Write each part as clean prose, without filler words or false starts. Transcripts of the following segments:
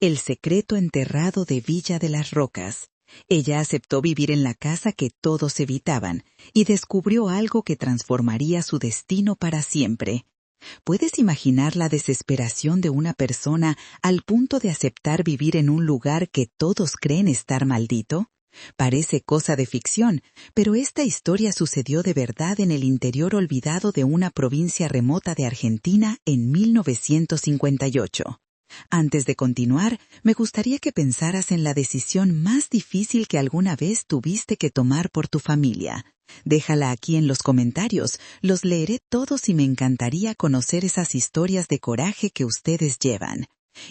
El secreto enterrado de Villa de las Rocas. Ella aceptó vivir en la casa que todos evitaban y descubrió algo que transformaría su destino para siempre. ¿Puedes imaginar la desesperación de una persona al punto de aceptar vivir en un lugar que todos creen estar maldito? Parece cosa de ficción, pero esta historia sucedió de verdad en el interior olvidado de una provincia remota de Argentina en 1958. Antes de continuar, me gustaría que pensaras en la decisión más difícil que alguna vez tuviste que tomar por tu familia. Déjala aquí en los comentarios, los leeré todos y me encantaría conocer esas historias de coraje que ustedes llevan.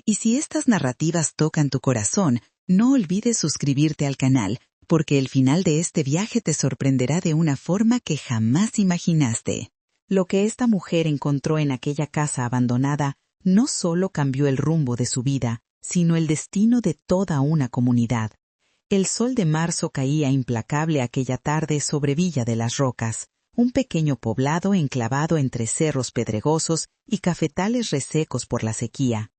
Y si estas narrativas tocan tu corazón, no olvides suscribirte al canal, porque el final de este viaje te sorprenderá de una forma que jamás imaginaste. Lo que esta mujer encontró en aquella casa abandonada no solo cambió el rumbo de su vida, sino el destino de toda una comunidad. El sol de marzo caía implacable aquella tarde sobre Villa de las Rocas, un pequeño poblado enclavado entre cerros pedregosos y cafetales resecos por la sequía.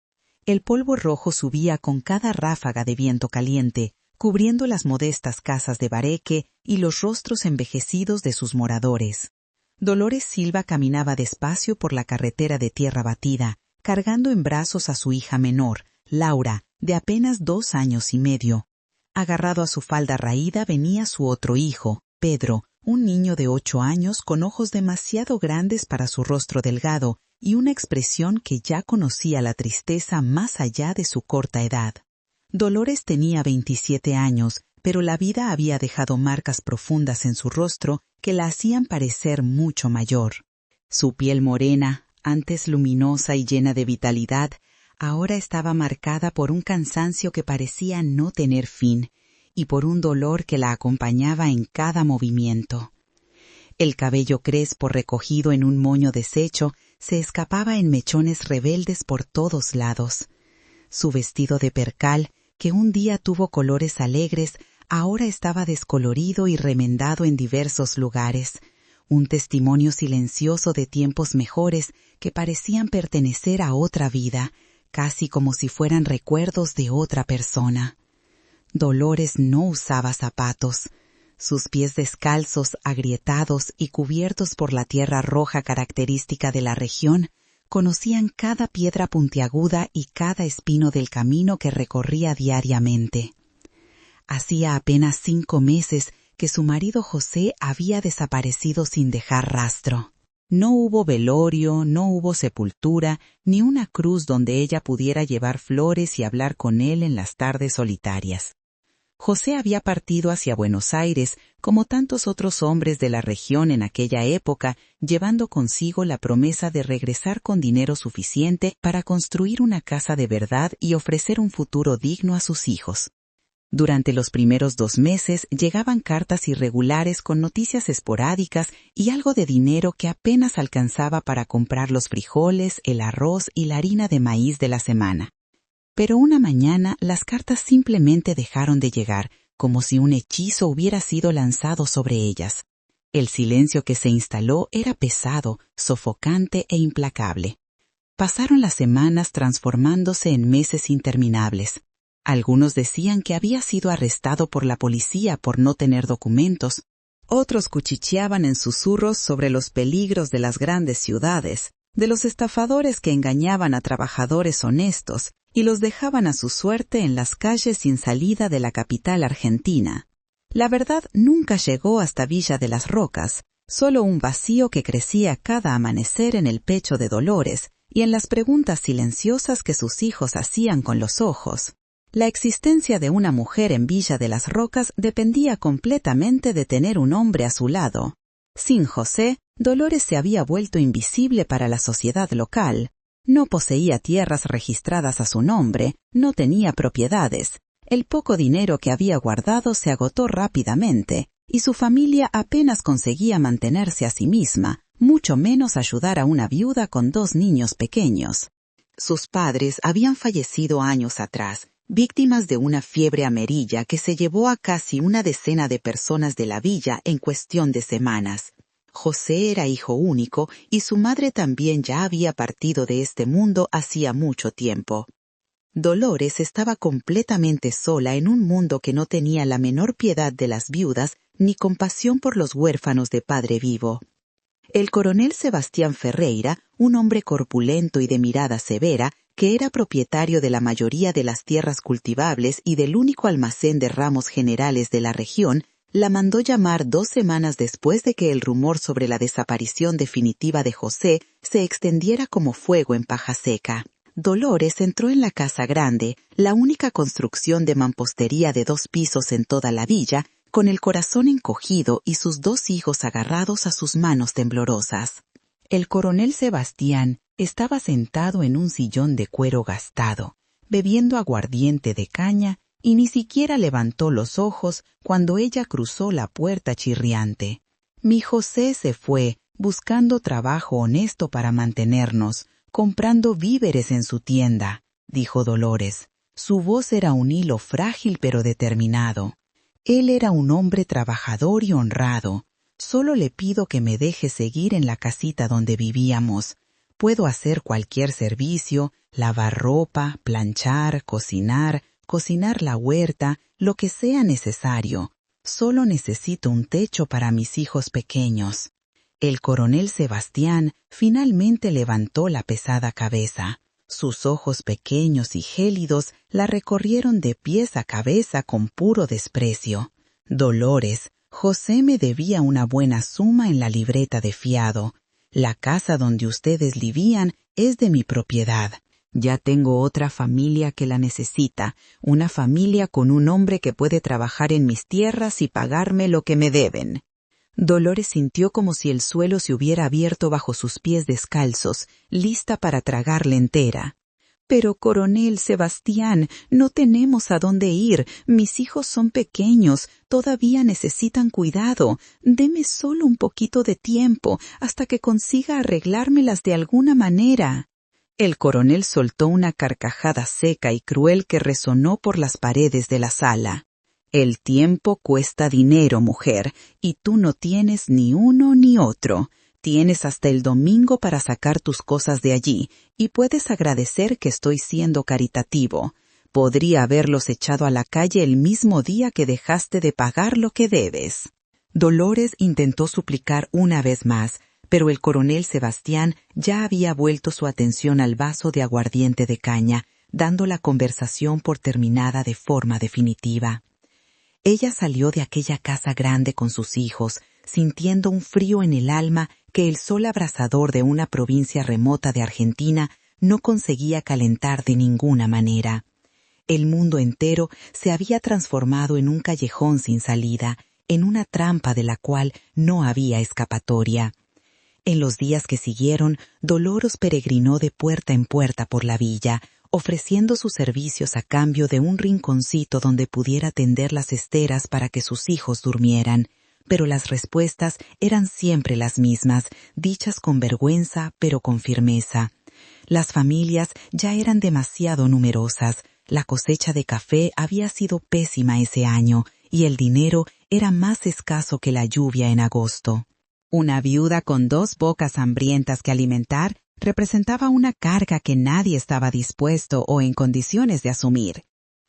El polvo rojo subía con cada ráfaga de viento caliente, cubriendo las modestas casas de bareque y los rostros envejecidos de sus moradores. Dolores Silva caminaba despacio por la carretera de tierra batida, cargando en brazos a su hija menor, Laura, de apenas 2 años y medio. Agarrado a su falda raída venía su otro hijo, Pedro, un niño de 8 años con ojos demasiado grandes para su rostro delgado y una expresión que ya conocía la tristeza más allá de su corta edad. Dolores tenía 27 años, pero la vida había dejado marcas profundas en su rostro que la hacían parecer mucho mayor. Su piel morena, antes luminosa y llena de vitalidad, ahora estaba marcada por un cansancio que parecía no tener fin y por un dolor que la acompañaba en cada movimiento. El cabello crespo recogido en un moño deshecho se escapaba en mechones rebeldes por todos lados. Su vestido de percal, que un día tuvo colores alegres, ahora estaba descolorido y remendado en diversos lugares, un testimonio silencioso de tiempos mejores que parecían pertenecer a otra vida, casi como si fueran recuerdos de otra persona. Dolores no usaba zapatos. Sus pies descalzos, agrietados y cubiertos por la tierra roja característica de la región, conocían cada piedra puntiaguda y cada espino del camino que recorría diariamente. Hacía apenas 5 meses que su marido José había desaparecido sin dejar rastro. No hubo velorio, no hubo sepultura, ni una cruz donde ella pudiera llevar flores y hablar con él en las tardes solitarias. José había partido hacia Buenos Aires, como tantos otros hombres de la región en aquella época, llevando consigo la promesa de regresar con dinero suficiente para construir una casa de verdad y ofrecer un futuro digno a sus hijos. Durante los primeros 2 meses llegaban cartas irregulares con noticias esporádicas y algo de dinero que apenas alcanzaba para comprar los frijoles, el arroz y la harina de maíz de la semana. Pero una mañana las cartas simplemente dejaron de llegar, como si un hechizo hubiera sido lanzado sobre ellas. El silencio que se instaló era pesado, sofocante e implacable. Pasaron las semanas transformándose en meses interminables. Algunos decían que había sido arrestado por la policía por no tener documentos. Otros cuchicheaban en susurros sobre los peligros de las grandes ciudades, de los estafadores que engañaban a trabajadores honestos y los dejaban a su suerte en las calles sin salida de la capital argentina. La verdad nunca llegó hasta Villa de las Rocas, solo un vacío que crecía cada amanecer en el pecho de Dolores y en las preguntas silenciosas que sus hijos hacían con los ojos. La existencia de una mujer en Villa de las Rocas dependía completamente de tener un hombre a su lado. Sin José, Dolores se había vuelto invisible para la sociedad local. No poseía tierras registradas a su nombre, no tenía propiedades. El poco dinero que había guardado se agotó rápidamente, y su familia apenas conseguía mantenerse a sí misma, mucho menos ayudar a una viuda con 2 niños pequeños. Sus padres habían fallecido años atrás, víctimas de una fiebre amarilla que se llevó a casi 1 decena de personas de la villa en cuestión de semanas. José era hijo único y su madre también ya había partido de este mundo hacía mucho tiempo. Dolores estaba completamente sola en un mundo que no tenía la menor piedad de las viudas ni compasión por los huérfanos de padre vivo. El coronel Sebastián Ferreira, un hombre corpulento y de mirada severa, que era propietario de la mayoría de las tierras cultivables y del único almacén de ramos generales de la región, la mandó llamar 2 semanas después de que el rumor sobre la desaparición definitiva de José se extendiera como fuego en paja seca. Dolores entró en la casa grande, la única construcción de mampostería de 2 pisos en toda la villa, con el corazón encogido y sus 2 hijos agarrados a sus manos temblorosas. El coronel Sebastián estaba sentado en un sillón de cuero gastado, bebiendo aguardiente de caña, y ni siquiera levantó los ojos cuando ella cruzó la puerta chirriante. Mi José se fue, buscando trabajo honesto para mantenernos, comprando víveres en su tienda, dijo Dolores. Su voz era un hilo frágil pero determinado. Él era un hombre trabajador y honrado. Solo le pido que me deje seguir en la casita donde vivíamos. Puedo hacer cualquier servicio, lavar ropa, planchar, cocinar la huerta, lo que sea necesario. Solo necesito un techo para mis hijos pequeños. El coronel Sebastián finalmente levantó la pesada cabeza. Sus ojos pequeños y gélidos la recorrieron de pies a cabeza con puro desprecio. Dolores, José me debía una buena suma en la libreta de fiado. La casa donde ustedes vivían es de mi propiedad. Ya tengo otra familia que la necesita, una familia con un hombre que puede trabajar en mis tierras y pagarme lo que me deben. Dolores sintió como si el suelo se hubiera abierto bajo sus pies descalzos, lista para tragarle entera. Pero, coronel Sebastián, no tenemos a dónde ir. Mis hijos son pequeños, todavía necesitan cuidado. Deme solo un poquito de tiempo, hasta que consiga arreglármelas de alguna manera. El coronel soltó una carcajada seca y cruel que resonó por las paredes de la sala. El tiempo cuesta dinero, mujer, y tú no tienes ni uno ni otro. Tienes hasta el domingo para sacar tus cosas de allí, y puedes agradecer que estoy siendo caritativo. Podría haberlos echado a la calle el mismo día que dejaste de pagar lo que debes. Dolores intentó suplicar una vez más, pero el coronel Sebastián ya había vuelto su atención al vaso de aguardiente de caña, dando la conversación por terminada de forma definitiva. Ella salió de aquella casa grande con sus hijos, sintiendo un frío en el alma que el sol abrasador de una provincia remota de Argentina no conseguía calentar de ninguna manera. El mundo entero se había transformado en un callejón sin salida, en una trampa de la cual no había escapatoria. En los días que siguieron, Dolores peregrinó de puerta en puerta por la villa, ofreciendo sus servicios a cambio de un rinconcito donde pudiera tender las esteras para que sus hijos durmieran. Pero las respuestas eran siempre las mismas, dichas con vergüenza pero con firmeza. Las familias ya eran demasiado numerosas, la cosecha de café había sido pésima ese año y el dinero era más escaso que la lluvia en agosto. Una viuda con 2 bocas hambrientas que alimentar representaba una carga que nadie estaba dispuesto o en condiciones de asumir.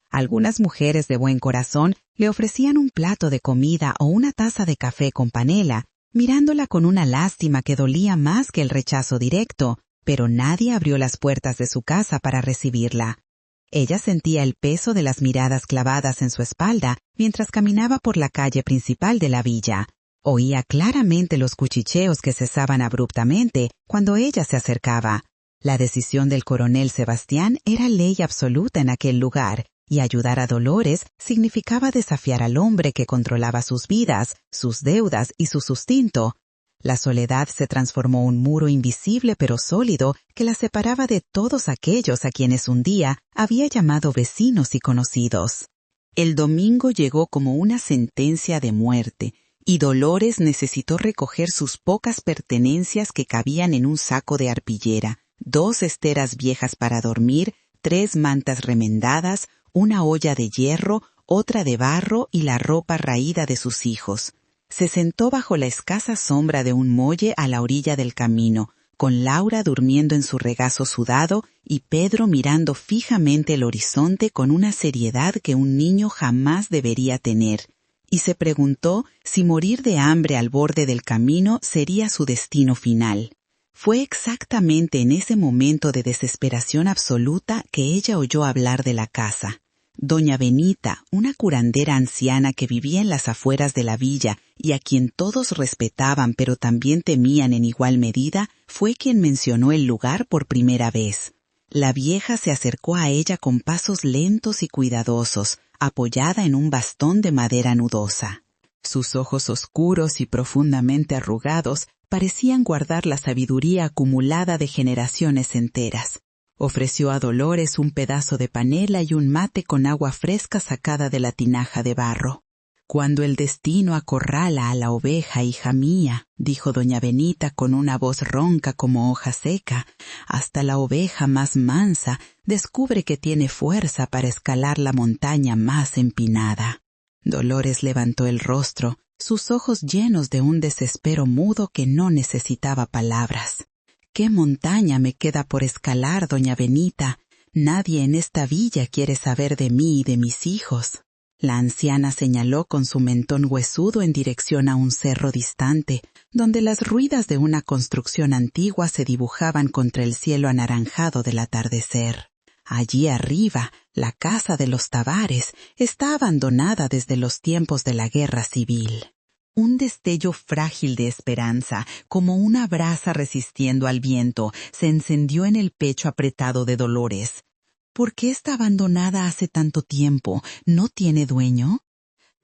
Algunas mujeres de buen corazón le ofrecían un plato de comida o una taza de café con panela, mirándola con una lástima que dolía más que el rechazo directo, pero nadie abrió las puertas de su casa para recibirla. Ella sentía el peso de las miradas clavadas en su espalda mientras caminaba por la calle principal de la villa. Oía claramente los cuchicheos que cesaban abruptamente cuando ella se acercaba. La decisión del coronel Sebastián era ley absoluta en aquel lugar, y ayudar a Dolores significaba desafiar al hombre que controlaba sus vidas, sus deudas y su sustento. La soledad se transformó en un muro invisible pero sólido que la separaba de todos aquellos a quienes un día había llamado vecinos y conocidos. El domingo llegó como una sentencia de muerte, y Dolores necesitó recoger sus pocas pertenencias que cabían en un saco de arpillera, 2 esteras viejas para dormir, 3 mantas remendadas, una olla de hierro, otra de barro y la ropa raída de sus hijos. Se sentó bajo la escasa sombra de un muelle a la orilla del camino, con Laura durmiendo en su regazo sudado y Pedro mirando fijamente el horizonte con una seriedad que un niño jamás debería tener, y se preguntó si morir de hambre al borde del camino sería su destino final. Fue exactamente en ese momento de desesperación absoluta que ella oyó hablar de la casa. Doña Benita, una curandera anciana que vivía en las afueras de la villa y a quien todos respetaban pero también temían en igual medida, fue quien mencionó el lugar por primera vez. La vieja se acercó a ella con pasos lentos y cuidadosos, apoyada en un bastón de madera nudosa. Sus ojos oscuros y profundamente arrugados parecían guardar la sabiduría acumulada de generaciones enteras. Ofreció a Dolores un pedazo de panela y un mate con agua fresca sacada de la tinaja de barro. «Cuando el destino acorrala a la oveja, hija mía», dijo doña Benita con una voz ronca como hoja seca, «hasta la oveja más mansa descubre que tiene fuerza para escalar la montaña más empinada». Dolores levantó el rostro, sus ojos llenos de un desespero mudo que no necesitaba palabras. «¿Qué montaña me queda por escalar, doña Benita? Nadie en esta villa quiere saber de mí y de mis hijos». La anciana señaló con su mentón huesudo en dirección a un cerro distante, donde las ruinas de una construcción antigua se dibujaban contra el cielo anaranjado del atardecer. Allí arriba, la casa de los Tavares está abandonada desde los tiempos de la guerra civil. Un destello frágil de esperanza, como una brasa resistiendo al viento, se encendió en el pecho apretado de Dolores. ¿Por qué está abandonada hace tanto tiempo? ¿No tiene dueño?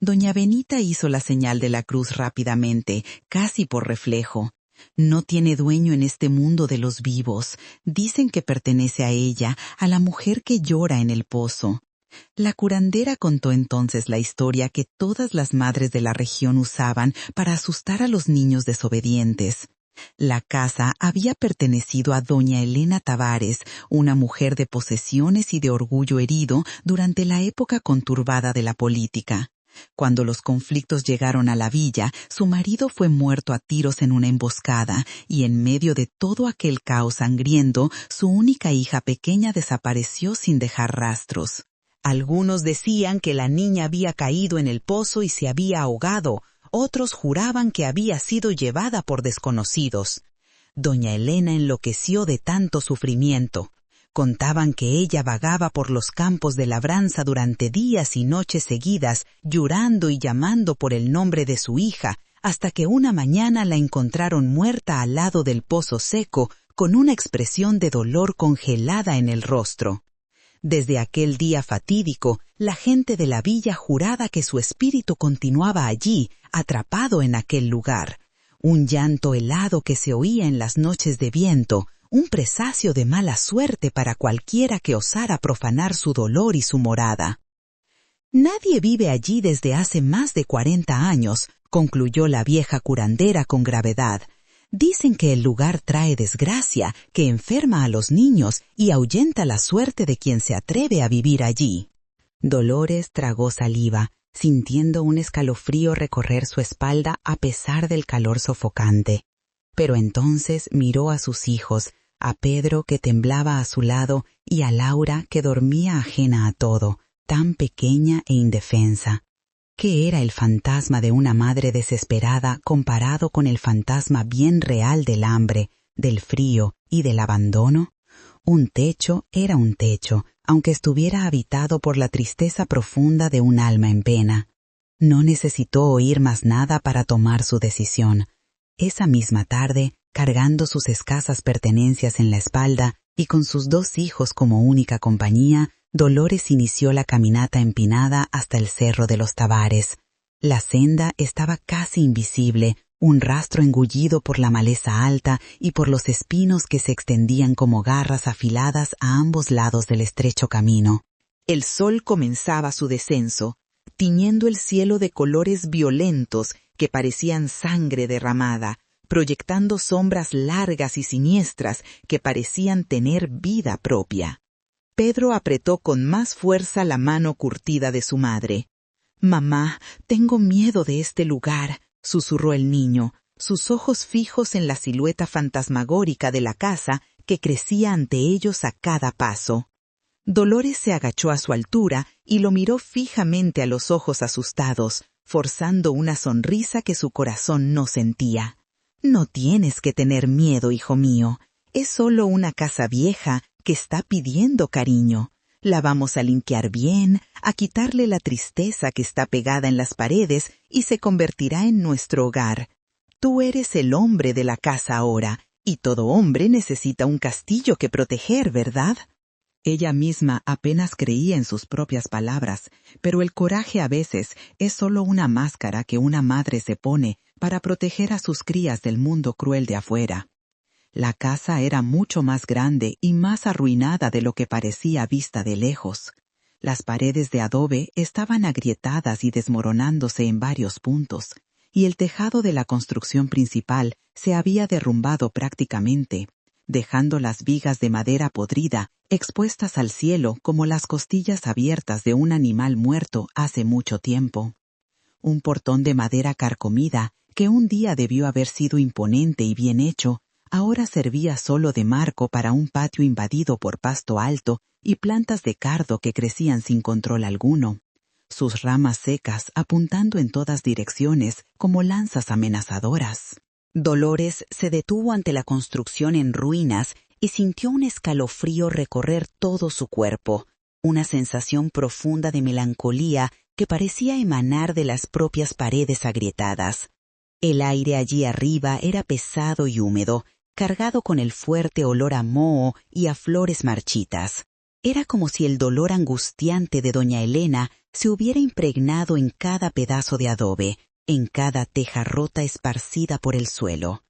Doña Benita hizo la señal de la cruz rápidamente, casi por reflejo. No tiene dueño en este mundo de los vivos. Dicen que pertenece a ella, a la mujer que llora en el pozo. La curandera contó entonces la historia que todas las madres de la región usaban para asustar a los niños desobedientes. La casa había pertenecido a doña Elena Tavares, una mujer de posesiones y de orgullo herido durante la época conturbada de la política. Cuando los conflictos llegaron a la villa, su marido fue muerto a tiros en una emboscada, y en medio de todo aquel caos sangriento, su única hija pequeña desapareció sin dejar rastros. Algunos decían que la niña había caído en el pozo y se había ahogado, otros juraban que había sido llevada por desconocidos. Doña Elena enloqueció de tanto sufrimiento. Contaban que ella vagaba por los campos de labranza durante días y noches seguidas, llorando y llamando por el nombre de su hija, hasta que una mañana la encontraron muerta al lado del pozo seco, con una expresión de dolor congelada en el rostro. Desde aquel día fatídico, la gente de la villa juraba que su espíritu continuaba allí, atrapado en aquel lugar. Un llanto helado que se oía en las noches de viento, un presagio de mala suerte para cualquiera que osara profanar su dolor y su morada. «Nadie vive allí desde hace más de 40 años», concluyó la vieja curandera con gravedad. «Dicen que el lugar trae desgracia, que enferma a los niños y ahuyenta la suerte de quien se atreve a vivir allí». Dolores tragó saliva, sintiendo un escalofrío recorrer su espalda a pesar del calor sofocante. Pero entonces miró a sus hijos, a Pedro que temblaba a su lado y a Laura que dormía ajena a todo, tan pequeña e indefensa. ¿Qué era el fantasma de una madre desesperada comparado con el fantasma bien real del hambre, del frío y del abandono? Un techo era un techo, aunque estuviera habitado por la tristeza profunda de un alma en pena. No necesitó oír más nada para tomar su decisión. Esa misma tarde, cargando sus escasas pertenencias en la espalda y con sus 2 hijos como única compañía, Dolores inició la caminata empinada hasta el cerro de los Tavares. La senda estaba casi invisible, un rastro engullido por la maleza alta y por los espinos que se extendían como garras afiladas a ambos lados del estrecho camino. El sol comenzaba su descenso, tiñendo el cielo de colores violentos que parecían sangre derramada, proyectando sombras largas y siniestras que parecían tener vida propia. Pedro apretó con más fuerza la mano curtida de su madre. «Mamá, tengo miedo de este lugar», susurró el niño. sus ojos fijos en la silueta fantasmagórica de la casa que crecía ante ellos a cada paso. Dolores se agachó a su altura y lo miró fijamente a los ojos asustados, forzando una sonrisa que su corazón no sentía. «No tienes que tener miedo, hijo mío. Es solo una casa vieja que está pidiendo cariño. La vamos a limpiar bien, a quitarle la tristeza que está pegada en las paredes y se convertirá en nuestro hogar. Tú eres el hombre de la casa ahora, y todo hombre necesita un castillo que proteger, ¿verdad?» Ella misma apenas creía en sus propias palabras, pero el coraje a veces es solo una máscara que una madre se pone para proteger a sus crías del mundo cruel de afuera. La casa era mucho más grande y más arruinada de lo que parecía vista de lejos. Las paredes de adobe estaban agrietadas y desmoronándose en varios puntos, y el tejado de la construcción principal se había derrumbado prácticamente, dejando las vigas de madera podrida expuestas al cielo como las costillas abiertas de un animal muerto hace mucho tiempo. Un portón de madera carcomida, que un día debió haber sido imponente y bien hecho, ahora servía solo de marco para un patio invadido por pasto alto y plantas de cardo que crecían sin control alguno, sus ramas secas apuntando en todas direcciones como lanzas amenazadoras. Dolores se detuvo ante la construcción en ruinas y sintió un escalofrío recorrer todo su cuerpo, una sensación profunda de melancolía que parecía emanar de las propias paredes agrietadas. El aire allí arriba era pesado y húmedo, cargado con el fuerte olor a moho y a flores marchitas. Era como si el dolor angustiante de doña Elena se hubiera impregnado en cada pedazo de adobe, en cada teja rota esparcida por el suelo.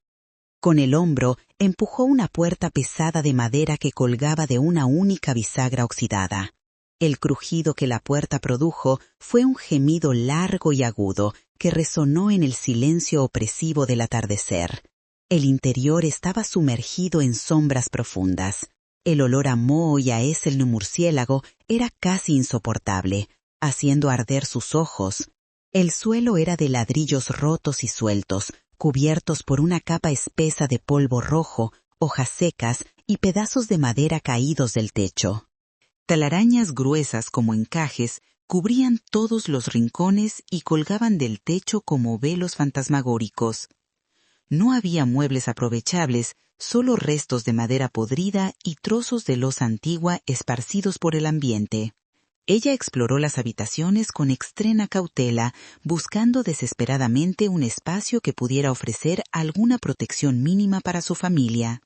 Con el hombro empujó una puerta pesada de madera que colgaba de una única bisagra oxidada. El crujido que la puerta produjo fue un gemido largo y agudo que resonó en el silencio opresivo del atardecer. El interior estaba sumergido en sombras profundas. El olor a moho y a hésel de murciélago era casi insoportable, haciendo arder sus ojos. El suelo era de ladrillos rotos y sueltos, cubiertos por una capa espesa de polvo rojo, hojas secas y pedazos de madera caídos del techo. Telarañas gruesas como encajes cubrían todos los rincones y colgaban del techo como velos fantasmagóricos. No había muebles aprovechables, solo restos de madera podrida y trozos de loza antigua esparcidos por el ambiente. Ella exploró las habitaciones con extrema cautela, buscando desesperadamente un espacio que pudiera ofrecer alguna protección mínima para su familia.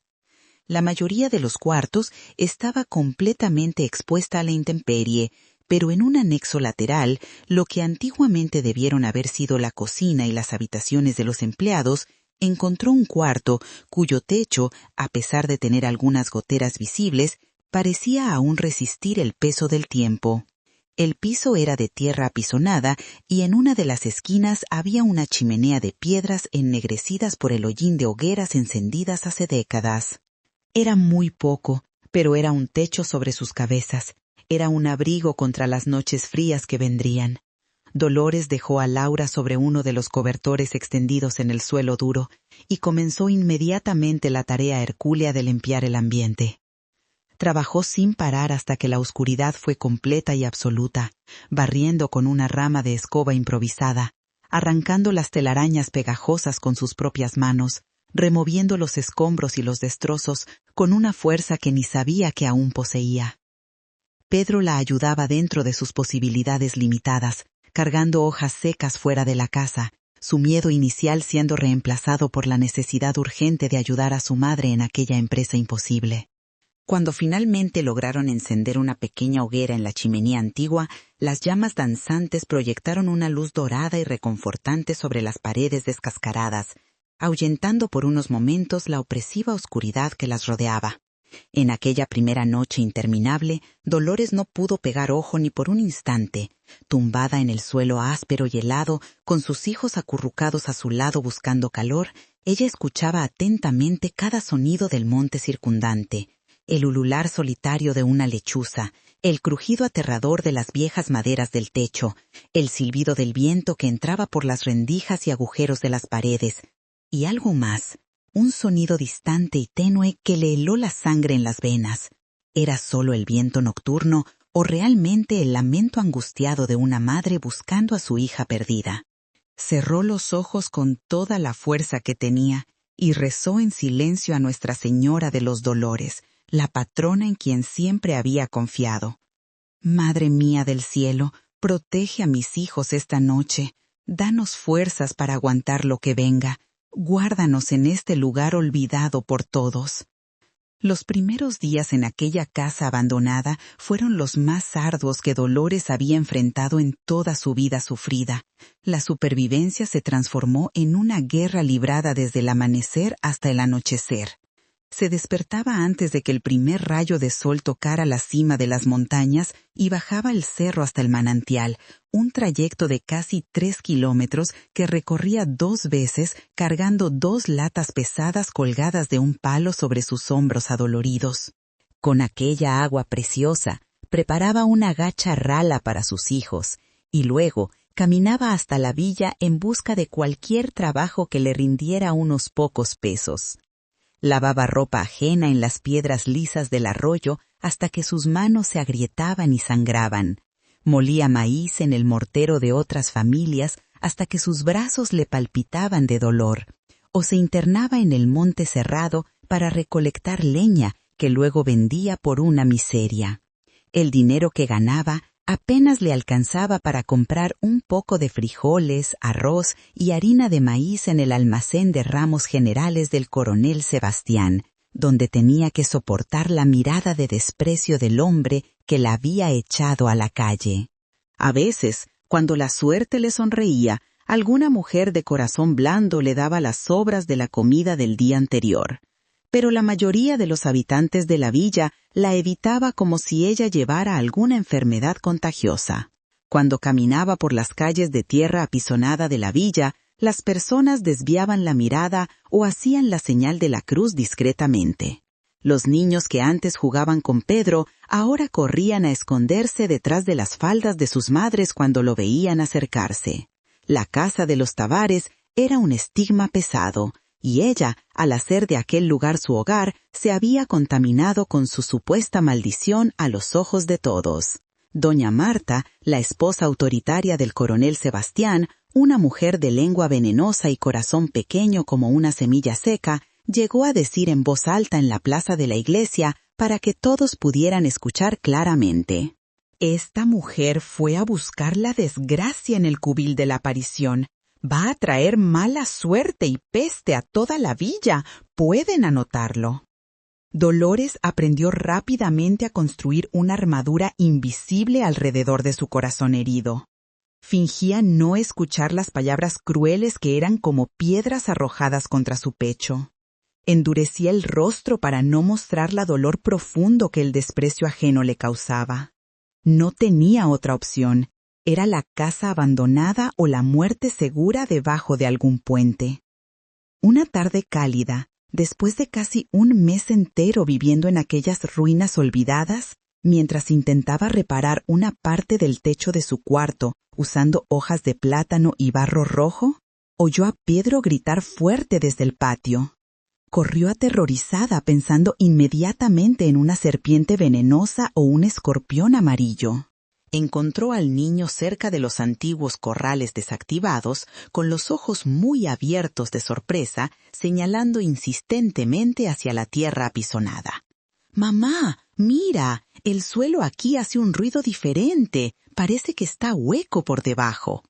La mayoría de los cuartos estaba completamente expuesta a la intemperie, pero en un anexo lateral, lo que antiguamente debieron haber sido la cocina y las habitaciones de los empleados, encontró un cuarto cuyo techo, a pesar de tener algunas goteras visibles, parecía aún resistir el peso del tiempo. El piso era de tierra apisonada y en una de las esquinas había una chimenea de piedras ennegrecidas por el hollín de hogueras encendidas hace décadas. Era muy poco, pero era un techo sobre sus cabezas. Era un abrigo contra las noches frías que vendrían. Dolores dejó a Laura sobre uno de los cobertores extendidos en el suelo duro y comenzó inmediatamente la tarea hercúlea de limpiar el ambiente. Trabajó sin parar hasta que la oscuridad fue completa y absoluta, barriendo con una rama de escoba improvisada, arrancando las telarañas pegajosas con sus propias manos, removiendo los escombros y los destrozos con una fuerza que ni sabía que aún poseía. Pedro la ayudaba dentro de sus posibilidades limitadas, cargando hojas secas fuera de la casa, su miedo inicial siendo reemplazado por la necesidad urgente de ayudar a su madre en aquella empresa imposible. Cuando finalmente lograron encender una pequeña hoguera en la chimenea antigua, las llamas danzantes proyectaron una luz dorada y reconfortante sobre las paredes descascaradas, ahuyentando por unos momentos la opresiva oscuridad que las rodeaba. En aquella primera noche interminable, Dolores no pudo pegar ojo ni por un instante. Tumbada en el suelo áspero y helado, con sus hijos acurrucados a su lado buscando calor, ella escuchaba atentamente cada sonido del monte circundante, el ulular solitario de una lechuza, el crujido aterrador de las viejas maderas del techo, el silbido del viento que entraba por las rendijas y agujeros de las paredes, Y algo más, un sonido distante y tenue que le heló la sangre en las venas. ¿Era solo el viento nocturno o realmente el lamento angustiado de una madre buscando a su hija perdida? Cerró los ojos con toda la fuerza que tenía y rezó en silencio a Nuestra Señora de los Dolores, la patrona en quien siempre había confiado. Madre mía del cielo, protege a mis hijos esta noche. Danos fuerzas para aguantar lo que venga. Guárdanos en este lugar olvidado por todos. Los primeros días en aquella casa abandonada fueron los más arduos que Dolores había enfrentado en toda su vida sufrida. La supervivencia se transformó en una guerra librada desde el amanecer hasta el anochecer. Se despertaba antes de que el primer rayo de sol tocara la cima de las montañas y bajaba el cerro hasta el manantial, un trayecto de casi 3 kilómetros que recorría 2 veces cargando 2 latas pesadas colgadas de un palo sobre sus hombros adoloridos. Con aquella agua preciosa, preparaba una gacha rala para sus hijos y luego caminaba hasta la villa en busca de cualquier trabajo que le rindiera unos pocos pesos. Lavaba ropa ajena en las piedras lisas del arroyo hasta que sus manos se agrietaban y sangraban. Molía maíz en el mortero de otras familias hasta que sus brazos le palpitaban de dolor, o se internaba en el monte cerrado para recolectar leña que luego vendía por una miseria. El dinero que ganaba apenas le alcanzaba para comprar un poco de frijoles, arroz y harina de maíz en el almacén de ramos generales del coronel Sebastián, donde tenía que soportar la mirada de desprecio del hombre que la había echado a la calle. A veces, cuando la suerte le sonreía, alguna mujer de corazón blando le daba las sobras de la comida del día anterior. Pero la mayoría de los habitantes de la villa la evitaba como si ella llevara alguna enfermedad contagiosa. Cuando caminaba por las calles de tierra apisonada de la villa, las personas desviaban la mirada o hacían la señal de la cruz discretamente. Los niños que antes jugaban con Pedro ahora corrían a esconderse detrás de las faldas de sus madres cuando lo veían acercarse. La casa de los Tavares era un estigma pesado, y ella, al hacer de aquel lugar su hogar, se había contaminado con su supuesta maldición a los ojos de todos. Doña Marta, la esposa autoritaria del coronel Sebastián, una mujer de lengua venenosa y corazón pequeño como una semilla seca, llegó a decir en voz alta en la plaza de la iglesia para que todos pudieran escuchar claramente: «Esta mujer fue a buscar la desgracia en el cubil de la aparición. Va a traer mala suerte y peste a toda la villa. Pueden anotarlo». Dolores aprendió rápidamente a construir una armadura invisible alrededor de su corazón herido. Fingía no escuchar las palabras crueles que eran como piedras arrojadas contra su pecho. Endurecía el rostro para no mostrar la dolor profundo que el desprecio ajeno le causaba. No tenía otra opción. Era la casa abandonada o la muerte segura debajo de algún puente. Una tarde cálida, después de casi un mes entero viviendo en aquellas ruinas olvidadas, mientras intentaba reparar una parte del techo de su cuarto usando hojas de plátano y barro rojo, oyó a Pedro gritar fuerte desde el patio. Corrió aterrorizada pensando inmediatamente en una serpiente venenosa o un escorpión amarillo. Encontró al niño cerca de los antiguos corrales desactivados, con los ojos muy abiertos de sorpresa, señalando insistentemente hacia la tierra apisonada. «Mamá, mira, el suelo aquí hace un ruido diferente, parece que está hueco por debajo».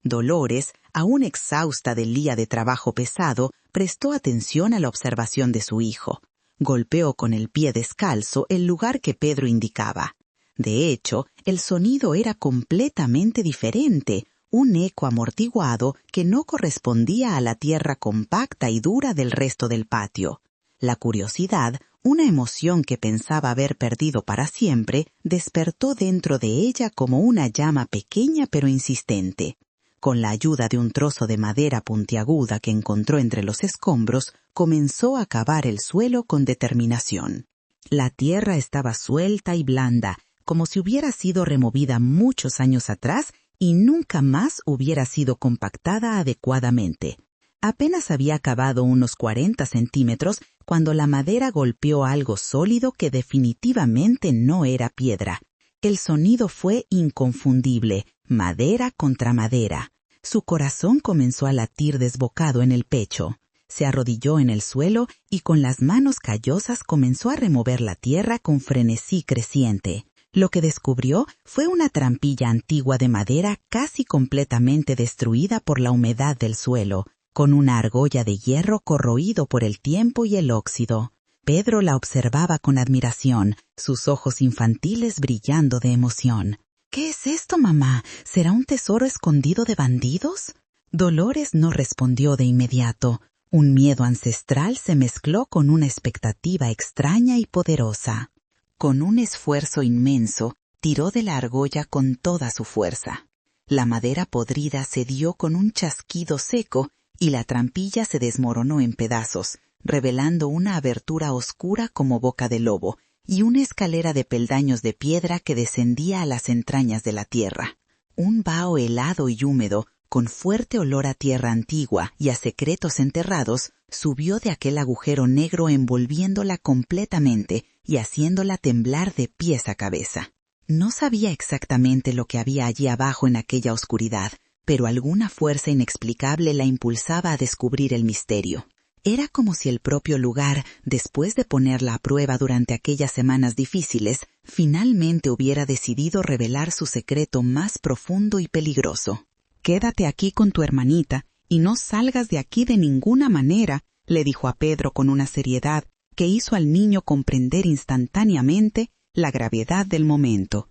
Dolores, aún exhausta del día de trabajo pesado, prestó atención a la observación de su hijo. Golpeó con el pie descalzo el lugar que Pedro indicaba. De hecho, el sonido era completamente diferente, un eco amortiguado que no correspondía a la tierra compacta y dura del resto del patio. La curiosidad, una emoción que pensaba haber perdido para siempre, despertó dentro de ella como una llama pequeña pero insistente. Con la ayuda de un trozo de madera puntiaguda que encontró entre los escombros, comenzó a cavar el suelo con determinación. La tierra estaba suelta y blanda, como si hubiera sido removida muchos años atrás y nunca más hubiera sido compactada adecuadamente. Apenas había cavado unos 40 centímetros cuando la madera golpeó algo sólido que definitivamente no era piedra. El sonido fue inconfundible, madera contra madera. Su corazón comenzó a latir desbocado en el pecho. Se arrodilló en el suelo y con las manos callosas comenzó a remover la tierra con frenesí creciente. Lo que descubrió fue una trampilla antigua de madera casi completamente destruida por la humedad del suelo, con una argolla de hierro corroído por el tiempo y el óxido. Pedro la observaba con admiración, sus ojos infantiles brillando de emoción. —¿Qué es esto, mamá? ¿Será un tesoro escondido de bandidos? Dolores no respondió de inmediato. Un miedo ancestral se mezcló con una expectativa extraña y poderosa. Con un esfuerzo inmenso, tiró de la argolla con toda su fuerza. La madera podrida cedió con un chasquido seco y la trampilla se desmoronó en pedazos, revelando una abertura oscura como boca de lobo y una escalera de peldaños de piedra que descendía a las entrañas de la tierra. Un vaho helado y húmedo, con fuerte olor a tierra antigua y a secretos enterrados, subió de aquel agujero negro envolviéndola completamente y haciéndola temblar de pies a cabeza. No sabía exactamente lo que había allí abajo en aquella oscuridad, pero alguna fuerza inexplicable la impulsaba a descubrir el misterio. Era como si el propio lugar, después de ponerla a prueba durante aquellas semanas difíciles, finalmente hubiera decidido revelar su secreto más profundo y peligroso. «Quédate aquí con tu hermanita y no salgas de aquí de ninguna manera», le dijo a Pedro con una seriedad que hizo al niño comprender instantáneamente la gravedad del momento.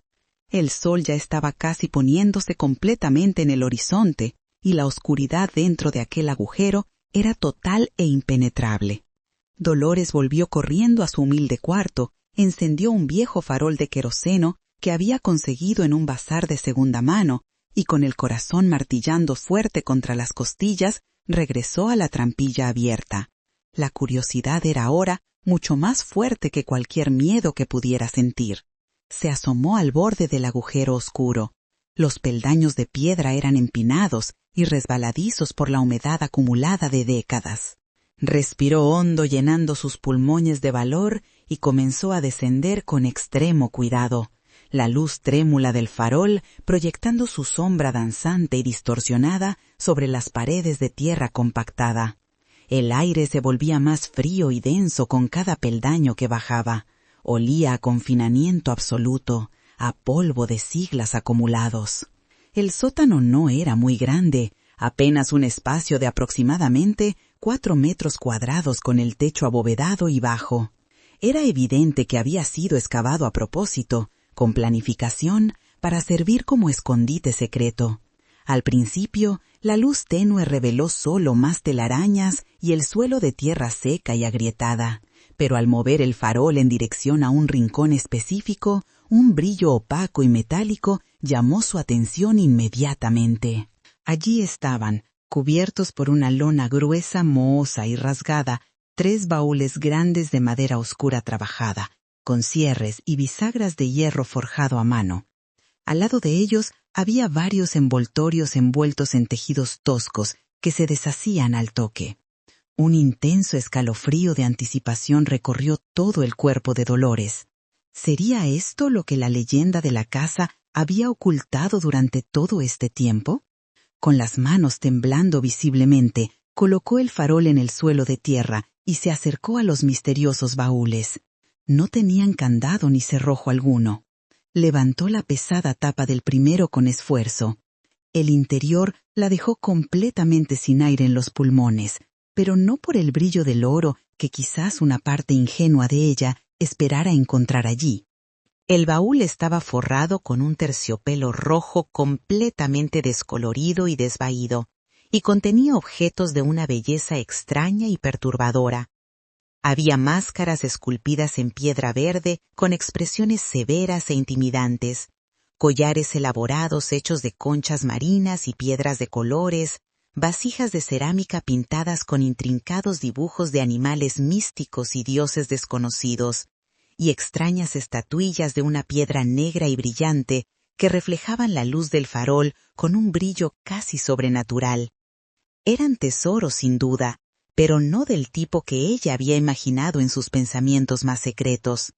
El sol ya estaba casi poniéndose completamente en el horizonte y la oscuridad dentro de aquel agujero era total e impenetrable. Dolores volvió corriendo a su humilde cuarto, encendió un viejo farol de queroseno que había conseguido en un bazar de segunda mano y con el corazón martillando fuerte contra las costillas, regresó a la trampilla abierta. La curiosidad era ahora mucho más fuerte que cualquier miedo que pudiera sentir. Se asomó al borde del agujero oscuro. Los peldaños de piedra eran empinados y resbaladizos por la humedad acumulada de décadas. Respiró hondo llenando sus pulmones de valor y comenzó a descender con extremo cuidado. La luz trémula del farol proyectando su sombra danzante y distorsionada sobre las paredes de tierra compactada. El aire se volvía más frío y denso con cada peldaño que bajaba. Olía a confinamiento absoluto, a polvo de siglos acumulados. El sótano no era muy grande, apenas un espacio de aproximadamente 4 metros cuadrados con el techo abovedado y bajo. Era evidente que había sido excavado a propósito, con planificación, para servir como escondite secreto. Al principio, la luz tenue reveló solo más telarañas y el suelo de tierra seca y agrietada, pero al mover el farol en dirección a un rincón específico, un brillo opaco y metálico llamó su atención inmediatamente. Allí estaban, cubiertos por una lona gruesa, mohosa y rasgada, 3 baúles grandes de madera oscura trabajada, con cierres y bisagras de hierro forjado a mano. Al lado de ellos había varios envoltorios envueltos en tejidos toscos que se deshacían al toque. Un intenso escalofrío de anticipación recorrió todo el cuerpo de Dolores. ¿Sería esto lo que la leyenda de la casa había ocultado durante todo este tiempo? Con las manos temblando visiblemente, colocó el farol en el suelo de tierra y se acercó a los misteriosos baúles. No tenían candado ni cerrojo alguno. Levantó la pesada tapa del primero con esfuerzo. El interior la dejó completamente sin aire en los pulmones, pero no por el brillo del oro que quizás una parte ingenua de ella esperara encontrar allí. El baúl estaba forrado con un terciopelo rojo completamente descolorido y desvaído, y contenía objetos de una belleza extraña y perturbadora. Había máscaras esculpidas en piedra verde con expresiones severas e intimidantes, collares elaborados hechos de conchas marinas y piedras de colores, vasijas de cerámica pintadas con intrincados dibujos de animales místicos y dioses desconocidos, y extrañas estatuillas de una piedra negra y brillante que reflejaban la luz del farol con un brillo casi sobrenatural. Eran tesoros sin duda, pero no del tipo que ella había imaginado en sus pensamientos más secretos.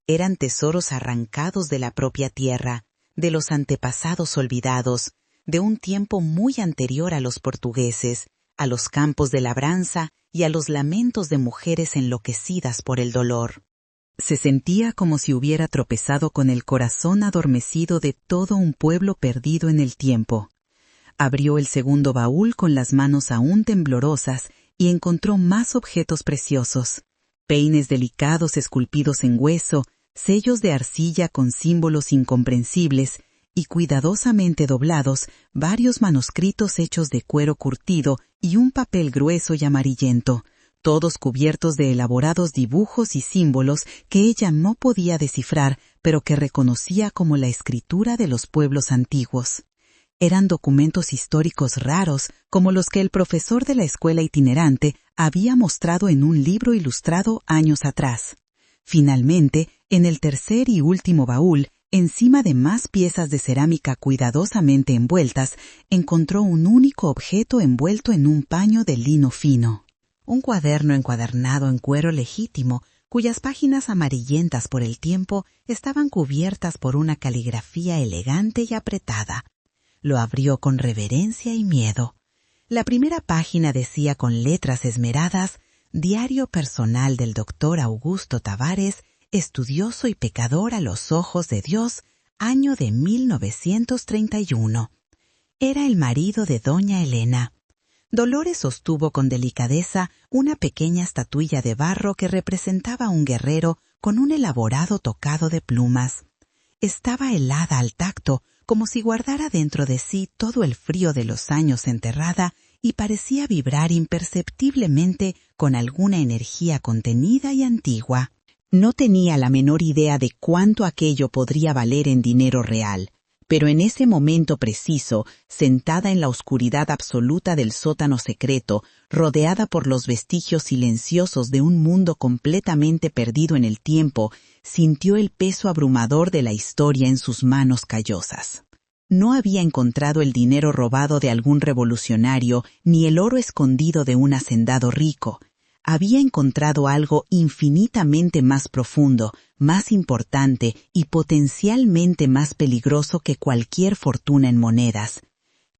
Eran tesoros arrancados de la propia tierra, de los antepasados olvidados, de un tiempo muy anterior a los portugueses, a los campos de labranza y a los lamentos de mujeres enloquecidas por el dolor. Se sentía como si hubiera tropezado con el corazón adormecido de todo un pueblo perdido en el tiempo. Abrió el segundo baúl con las manos aún temblorosas y encontró más objetos preciosos. Peines delicados esculpidos en hueso, sellos de arcilla con símbolos incomprensibles y cuidadosamente doblados varios manuscritos hechos de cuero curtido y un papel grueso y amarillento, todos cubiertos de elaborados dibujos y símbolos que ella no podía descifrar, pero que reconocía como la escritura de los pueblos antiguos. Eran documentos históricos raros, como los que el profesor de la escuela itinerante había mostrado en un libro ilustrado años atrás. Finalmente, en el tercer y último baúl, encima de más piezas de cerámica cuidadosamente envueltas, encontró un único objeto envuelto en un paño de lino fino. Un cuaderno encuadernado en cuero legítimo, cuyas páginas amarillentas por el tiempo estaban cubiertas por una caligrafía elegante y apretada. Lo abrió con reverencia y miedo. La primera página decía con letras esmeradas: Diario personal del doctor Augusto Tavares, estudioso y pecador a los ojos de Dios, año de 1931. Era el marido de doña Elena. Dolores sostuvo con delicadeza una pequeña estatuilla de barro que representaba a un guerrero con un elaborado tocado de plumas. Estaba helada al tacto, como si guardara dentro de sí todo el frío de los años enterrada, y parecía vibrar imperceptiblemente con alguna energía contenida y antigua. No tenía la menor idea de cuánto aquello podría valer en dinero real, pero en ese momento preciso, sentada en la oscuridad absoluta del sótano secreto, rodeada por los vestigios silenciosos de un mundo completamente perdido en el tiempo, sintió el peso abrumador de la historia en sus manos callosas. No había encontrado el dinero robado de algún revolucionario ni el oro escondido de un hacendado rico. Había encontrado algo infinitamente más profundo, más importante y potencialmente más peligroso que cualquier fortuna en monedas.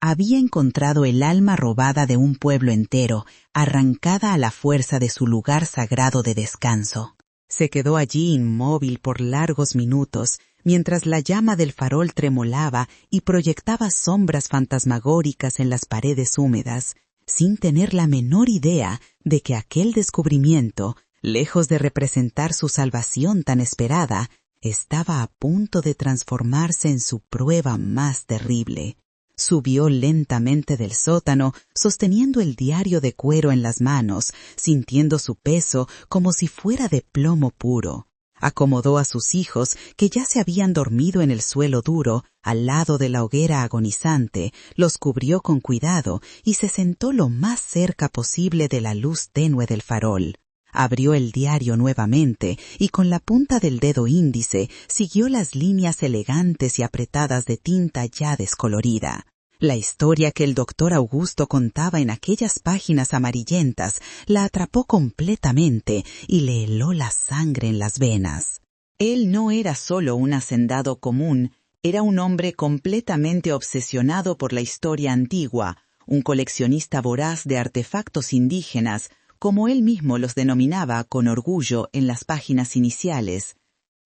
Había encontrado el alma robada de un pueblo entero, arrancada a la fuerza de su lugar sagrado de descanso. Se quedó allí inmóvil por largos minutos, mientras la llama del farol tremolaba y proyectaba sombras fantasmagóricas en las paredes húmedas, sin tener la menor idea de que aquel descubrimiento, lejos de representar su salvación tan esperada, estaba a punto de transformarse en su prueba más terrible. Subió lentamente del sótano, sosteniendo el diario de cuero en las manos, sintiendo su peso como si fuera de plomo puro. Acomodó a sus hijos, que ya se habían dormido en el suelo duro, al lado de la hoguera agonizante, los cubrió con cuidado y se sentó lo más cerca posible de la luz tenue del farol. Abrió el diario nuevamente y con la punta del dedo índice siguió las líneas elegantes y apretadas de tinta ya descolorida. La historia que el doctor Augusto contaba en aquellas páginas amarillentas la atrapó completamente y le heló la sangre en las venas. Él no era solo un hacendado común, era un hombre completamente obsesionado por la historia antigua, un coleccionista voraz de artefactos indígenas, como él mismo los denominaba con orgullo en las páginas iniciales.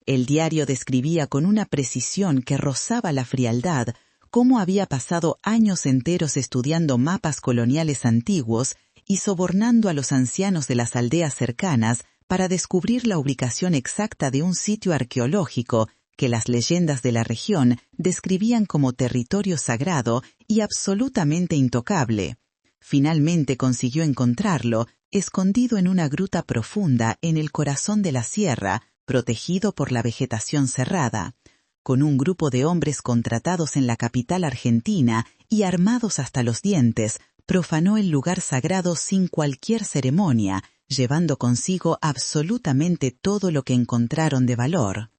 El diario describía con una precisión que rozaba la frialdad cómo había pasado años enteros estudiando mapas coloniales antiguos y sobornando a los ancianos de las aldeas cercanas para descubrir la ubicación exacta de un sitio arqueológico que las leyendas de la región describían como territorio sagrado y absolutamente intocable. Finalmente consiguió encontrarlo, escondido en una gruta profunda en el corazón de la sierra, protegido por la vegetación cerrada. Con un grupo de hombres contratados en la capital argentina y armados hasta los dientes, profanó el lugar sagrado sin cualquier ceremonia, llevando consigo absolutamente todo lo que encontraron de valor.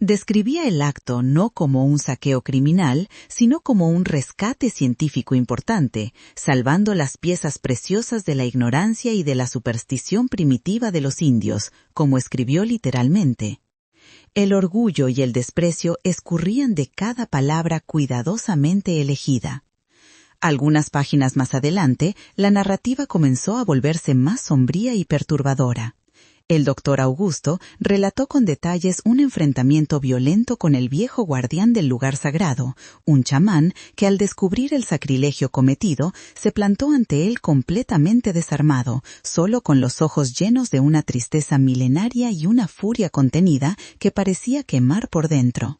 Describía el acto no como un saqueo criminal, sino como un rescate científico importante, salvando las piezas preciosas de la ignorancia y de la superstición primitiva de los indios, como escribió literalmente. El orgullo y el desprecio escurrían de cada palabra cuidadosamente elegida. Algunas páginas más adelante, la narrativa comenzó a volverse más sombría y perturbadora. El doctor Augusto relató con detalles un enfrentamiento violento con el viejo guardián del lugar sagrado, un chamán que al descubrir el sacrilegio cometido se plantó ante él completamente desarmado, solo con los ojos llenos de una tristeza milenaria y una furia contenida que parecía quemar por dentro.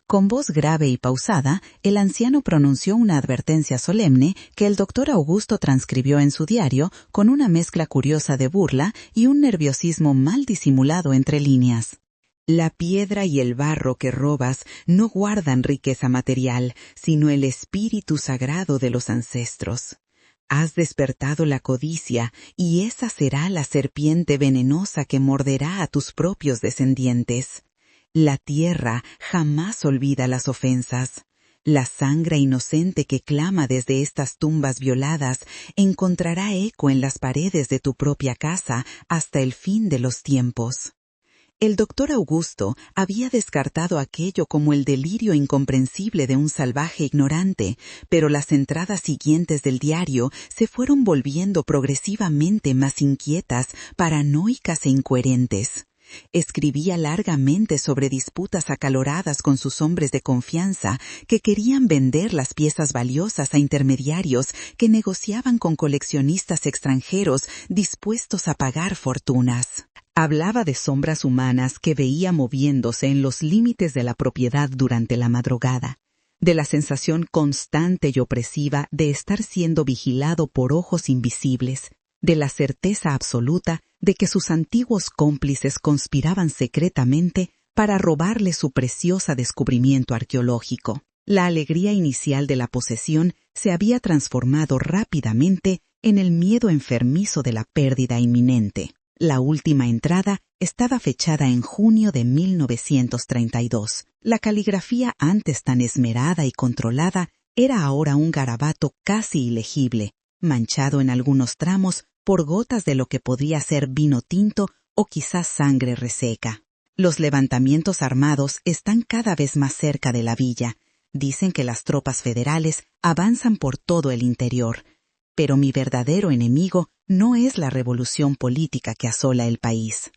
Con voz grave y pausada, el anciano pronunció una advertencia solemne que el doctor Augusto transcribió en su diario con una mezcla curiosa de burla y un nerviosismo mal disimulado entre líneas. La piedra y el barro que robas no guardan riqueza material, sino el espíritu sagrado de los ancestros. Has despertado la codicia, y esa será la serpiente venenosa que morderá a tus propios descendientes. La tierra jamás olvida las ofensas. La sangre inocente que clama desde estas tumbas violadas encontrará eco en las paredes de tu propia casa hasta el fin de los tiempos. El doctor Augusto había descartado aquello como el delirio incomprensible de un salvaje ignorante, pero las entradas siguientes del diario se fueron volviendo progresivamente más inquietas, paranoicas e incoherentes. Escribía largamente sobre disputas acaloradas con sus hombres de confianza que querían vender las piezas valiosas a intermediarios que negociaban con coleccionistas extranjeros dispuestos a pagar fortunas. Hablaba de sombras humanas que veía moviéndose en los límites de la propiedad durante la madrugada, de la sensación constante y opresiva de estar siendo vigilado por ojos invisibles, de la certeza absoluta de que sus antiguos cómplices conspiraban secretamente para robarle su precioso descubrimiento arqueológico. La alegría inicial de la posesión se había transformado rápidamente en el miedo enfermizo de la pérdida inminente. La última entrada estaba fechada en junio de 1932. La caligrafía antes tan esmerada y controlada era ahora un garabato casi ilegible, manchado en algunos tramos por gotas de lo que podría ser vino tinto o quizás sangre reseca. Los levantamientos armados están cada vez más cerca de la villa. Dicen que las tropas federales avanzan por todo el interior. Pero mi verdadero enemigo no es la revolución política que asola el país.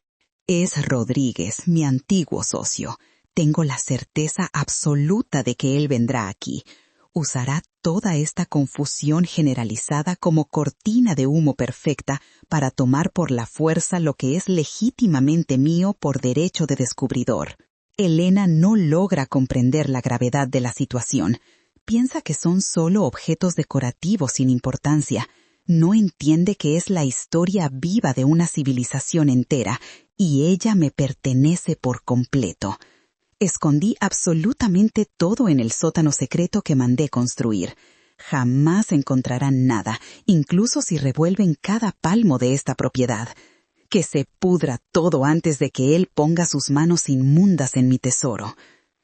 Es Rodríguez, mi antiguo socio. Tengo la certeza absoluta de que él vendrá aquí. Usará toda esta confusión generalizada como cortina de humo perfecta para tomar por la fuerza lo que es legítimamente mío por derecho de descubridor. Elena no logra comprender la gravedad de la situación. Piensa que son solo objetos decorativos sin importancia. No entiende que es la historia viva de una civilización entera, y ella me pertenece por completo. Escondí absolutamente todo en el sótano secreto que mandé construir. Jamás encontrarán nada, incluso si revuelven cada palmo de esta propiedad. Que se pudra todo antes de que él ponga sus manos inmundas en mi tesoro.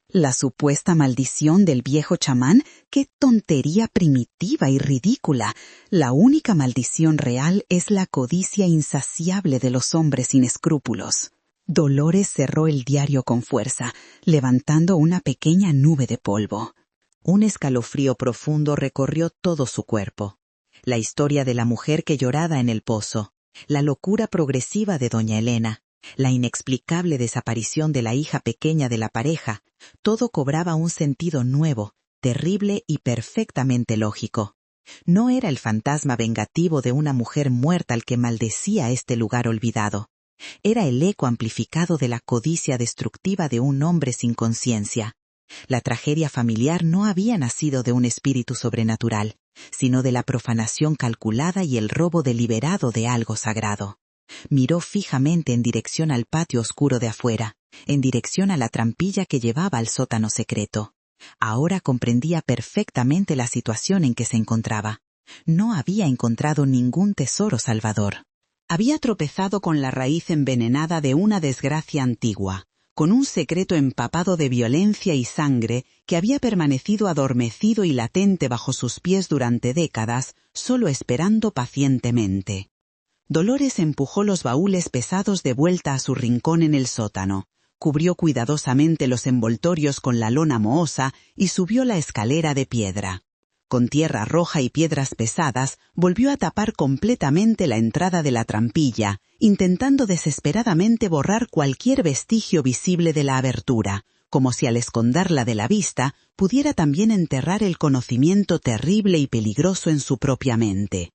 La supuesta maldición del viejo chamán, qué tontería primitiva y ridícula. La única maldición real es la codicia insaciable de los hombres sin escrúpulos. Dolores cerró el diario con fuerza, levantando una pequeña nube de polvo. Un escalofrío profundo recorrió todo su cuerpo. La historia de la mujer que lloraba en el pozo, la locura progresiva de doña Elena, la inexplicable desaparición de la hija pequeña de la pareja, todo cobraba un sentido nuevo, terrible y perfectamente lógico. No era el fantasma vengativo de una mujer muerta el que maldecía este lugar olvidado. Era el eco amplificado de la codicia destructiva de un hombre sin conciencia. La tragedia familiar no había nacido de un espíritu sobrenatural, sino de la profanación calculada y el robo deliberado de algo sagrado. Miró fijamente en dirección al patio oscuro de afuera, en dirección a la trampilla que llevaba al sótano secreto. Ahora comprendía perfectamente la situación en que se encontraba. No había encontrado ningún tesoro salvador. Había tropezado con la raíz envenenada de una desgracia antigua, con un secreto empapado de violencia y sangre que había permanecido adormecido y latente bajo sus pies durante décadas, solo esperando pacientemente. Dolores empujó los baúles pesados de vuelta a su rincón en el sótano, cubrió cuidadosamente los envoltorios con la lona mohosa y subió la escalera de piedra. Con tierra roja y piedras pesadas, volvió a tapar completamente la entrada de la trampilla, intentando desesperadamente borrar cualquier vestigio visible de la abertura, como si al esconderla de la vista pudiera también enterrar el conocimiento terrible y peligroso en su propia mente.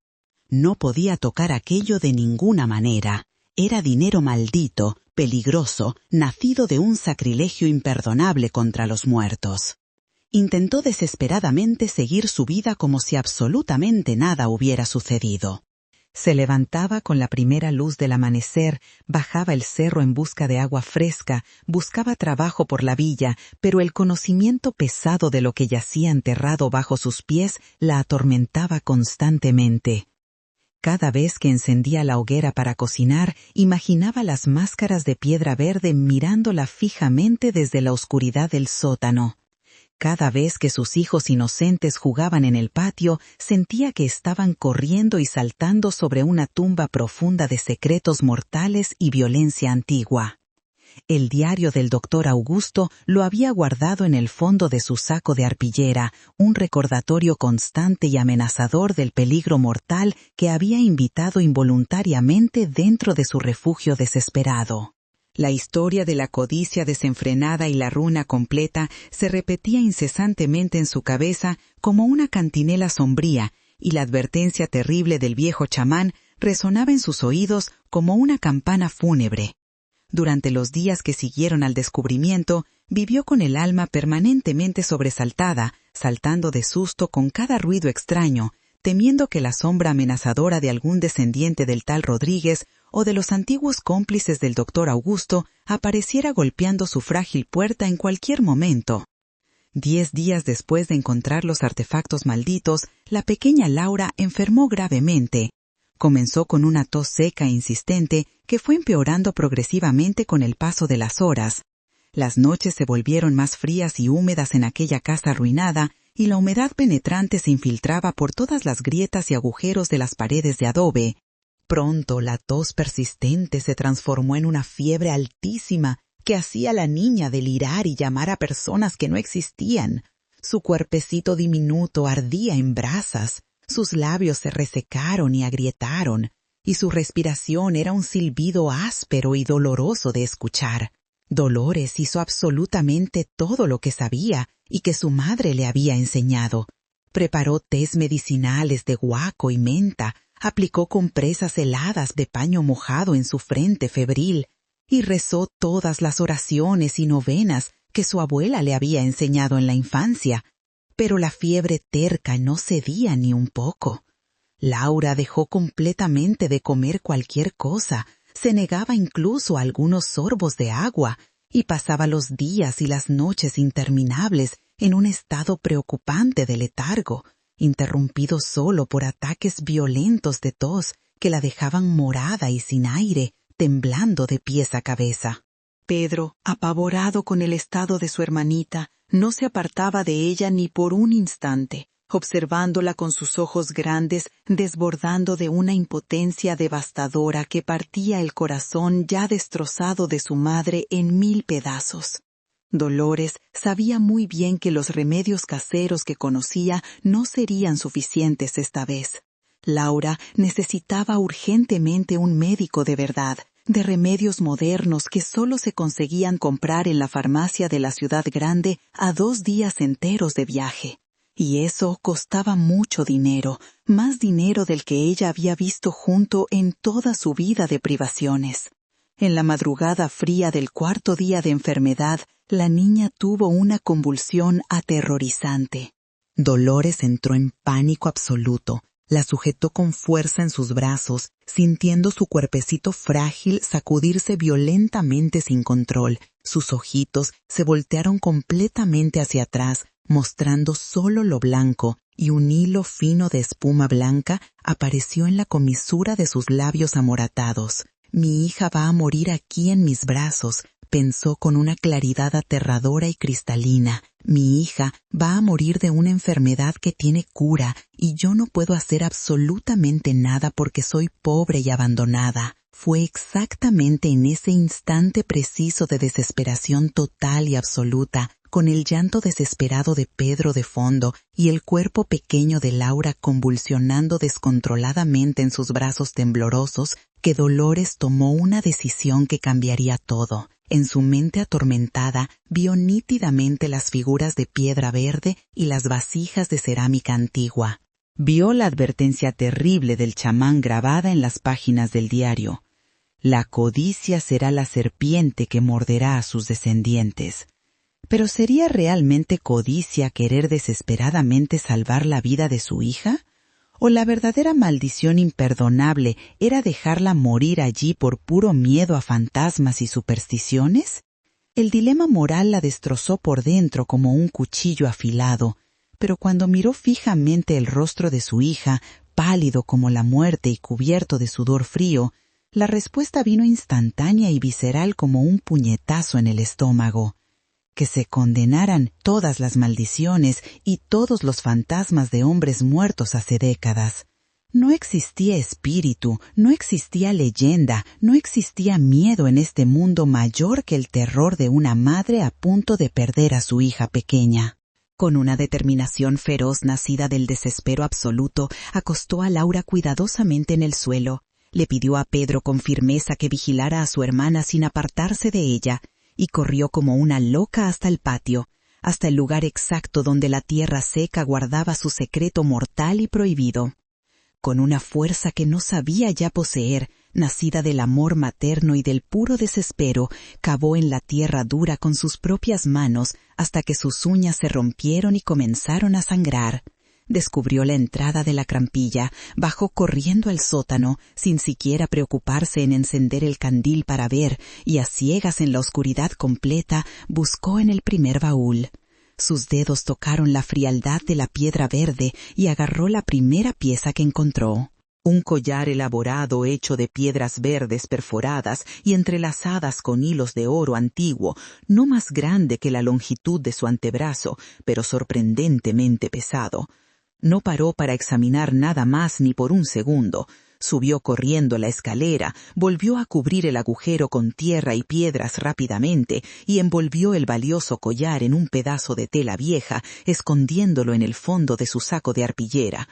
No podía tocar aquello de ninguna manera. Era dinero maldito, peligroso, nacido de un sacrilegio imperdonable contra los muertos. Intentó desesperadamente seguir su vida como si absolutamente nada hubiera sucedido. Se levantaba con la primera luz del amanecer, bajaba el cerro en busca de agua fresca, buscaba trabajo por la villa, pero el conocimiento pesado de lo que yacía enterrado bajo sus pies la atormentaba constantemente. Cada vez que encendía la hoguera para cocinar, imaginaba las máscaras de piedra verde mirándola fijamente desde la oscuridad del sótano. Cada vez que sus hijos inocentes jugaban en el patio, sentía que estaban corriendo y saltando sobre una tumba profunda de secretos mortales y violencia antigua. El diario del doctor Augusto lo había guardado en el fondo de su saco de arpillera, un recordatorio constante y amenazador del peligro mortal que había invitado involuntariamente dentro de su refugio desesperado. La historia de la codicia desenfrenada y la ruina completa se repetía incesantemente en su cabeza como una cantinela sombría, y la advertencia terrible del viejo chamán resonaba en sus oídos como una campana fúnebre. Durante los días que siguieron al descubrimiento, vivió con el alma permanentemente sobresaltada, saltando de susto con cada ruido extraño, temiendo que la sombra amenazadora de algún descendiente del tal Rodríguez o de los antiguos cómplices del doctor Augusto apareciera golpeando su frágil puerta en cualquier momento. 10 días después de encontrar los artefactos malditos, la pequeña Laura enfermó gravemente. Comenzó con una tos seca e insistente que fue empeorando progresivamente con el paso de las horas. Las noches se volvieron más frías y húmedas en aquella casa arruinada, y la humedad penetrante se infiltraba por todas las grietas y agujeros de las paredes de adobe. Pronto la tos persistente se transformó en una fiebre altísima que hacía a la niña delirar y llamar a personas que no existían. Su cuerpecito diminuto ardía en brasas, sus labios se resecaron y agrietaron, y su respiración era un silbido áspero y doloroso de escuchar. Dolores hizo absolutamente todo lo que sabía y que su madre le había enseñado. Preparó tés medicinales de guaco y menta, aplicó compresas heladas de paño mojado en su frente febril, y rezó todas las oraciones y novenas que su abuela le había enseñado en la infancia. Pero la fiebre terca no cedía ni un poco. Laura dejó completamente de comer cualquier cosa, se negaba incluso a algunos sorbos de agua, y pasaba los días y las noches interminables en un estado preocupante de letargo, interrumpido solo por ataques violentos de tos que la dejaban morada y sin aire, temblando de pies a cabeza. Pedro, apavorado con el estado de su hermanita, no se apartaba de ella ni por un instante, observándola con sus ojos grandes, desbordando de una impotencia devastadora que partía el corazón ya destrozado de su madre en 1000 pedazos. Dolores sabía muy bien que los remedios caseros que conocía no serían suficientes esta vez. Laura necesitaba urgentemente un médico de verdad, de remedios modernos que solo se conseguían comprar en la farmacia de la ciudad grande a 2 días enteros de viaje. Y eso costaba mucho dinero, más dinero del que ella había visto junto en toda su vida de privaciones. En la madrugada fría del 4.º día de enfermedad, la niña tuvo una convulsión aterrorizante. Dolores entró en pánico absoluto. La sujetó con fuerza en sus brazos, sintiendo su cuerpecito frágil sacudirse violentamente sin control. Sus ojitos se voltearon completamente hacia atrás, mostrando solo lo blanco, y un hilo fino de espuma blanca apareció en la comisura de sus labios amoratados. «Mi hija va a morir aquí en mis brazos», pensó con una claridad aterradora y cristalina. Mi hija va a morir de una enfermedad que tiene cura y yo no puedo hacer absolutamente nada porque soy pobre y abandonada. Fue exactamente en ese instante preciso de desesperación total y absoluta, con el llanto desesperado de Pedro de fondo y el cuerpo pequeño de Laura convulsionando descontroladamente en sus brazos temblorosos, que Dolores tomó una decisión que cambiaría todo. En su mente atormentada vio nítidamente las figuras de piedra verde y las vasijas de cerámica antigua. Vio la advertencia terrible del chamán grabada en las páginas del diario. La codicia será la serpiente que morderá a sus descendientes. ¿Pero sería realmente codicia querer desesperadamente salvar la vida de su hija? ¿O la verdadera maldición imperdonable era dejarla morir allí por puro miedo a fantasmas y supersticiones? El dilema moral la destrozó por dentro como un cuchillo afilado, pero cuando miró fijamente el rostro de su hija, pálido como la muerte y cubierto de sudor frío, la respuesta vino instantánea y visceral como un puñetazo en el estómago. Que se condenaran todas las maldiciones y todos los fantasmas de hombres muertos hace décadas. No existía espíritu, no existía leyenda, no existía miedo en este mundo mayor que el terror de una madre a punto de perder a su hija pequeña. Con una determinación feroz nacida del desespero absoluto, acostó a Laura cuidadosamente en el suelo. Le pidió a Pedro con firmeza que vigilara a su hermana sin apartarse de ella, y corrió como una loca hasta el patio, hasta el lugar exacto donde la tierra seca guardaba su secreto mortal y prohibido. Con una fuerza que no sabía ya poseer, nacida del amor materno y del puro desespero, cavó en la tierra dura con sus propias manos hasta que sus uñas se rompieron y comenzaron a sangrar. Descubrió la entrada de la trampilla, bajó corriendo al sótano, sin siquiera preocuparse en encender el candil para ver, y a ciegas en la oscuridad completa, buscó en el primer baúl. Sus dedos tocaron la frialdad de la piedra verde y agarró la primera pieza que encontró. Un collar elaborado hecho de piedras verdes perforadas y entrelazadas con hilos de oro antiguo, no más grande que la longitud de su antebrazo, pero sorprendentemente pesado. No paró para examinar nada más ni por un segundo. Subió corriendo la escalera, volvió a cubrir el agujero con tierra y piedras rápidamente y envolvió el valioso collar en un pedazo de tela vieja, escondiéndolo en el fondo de su saco de arpillera.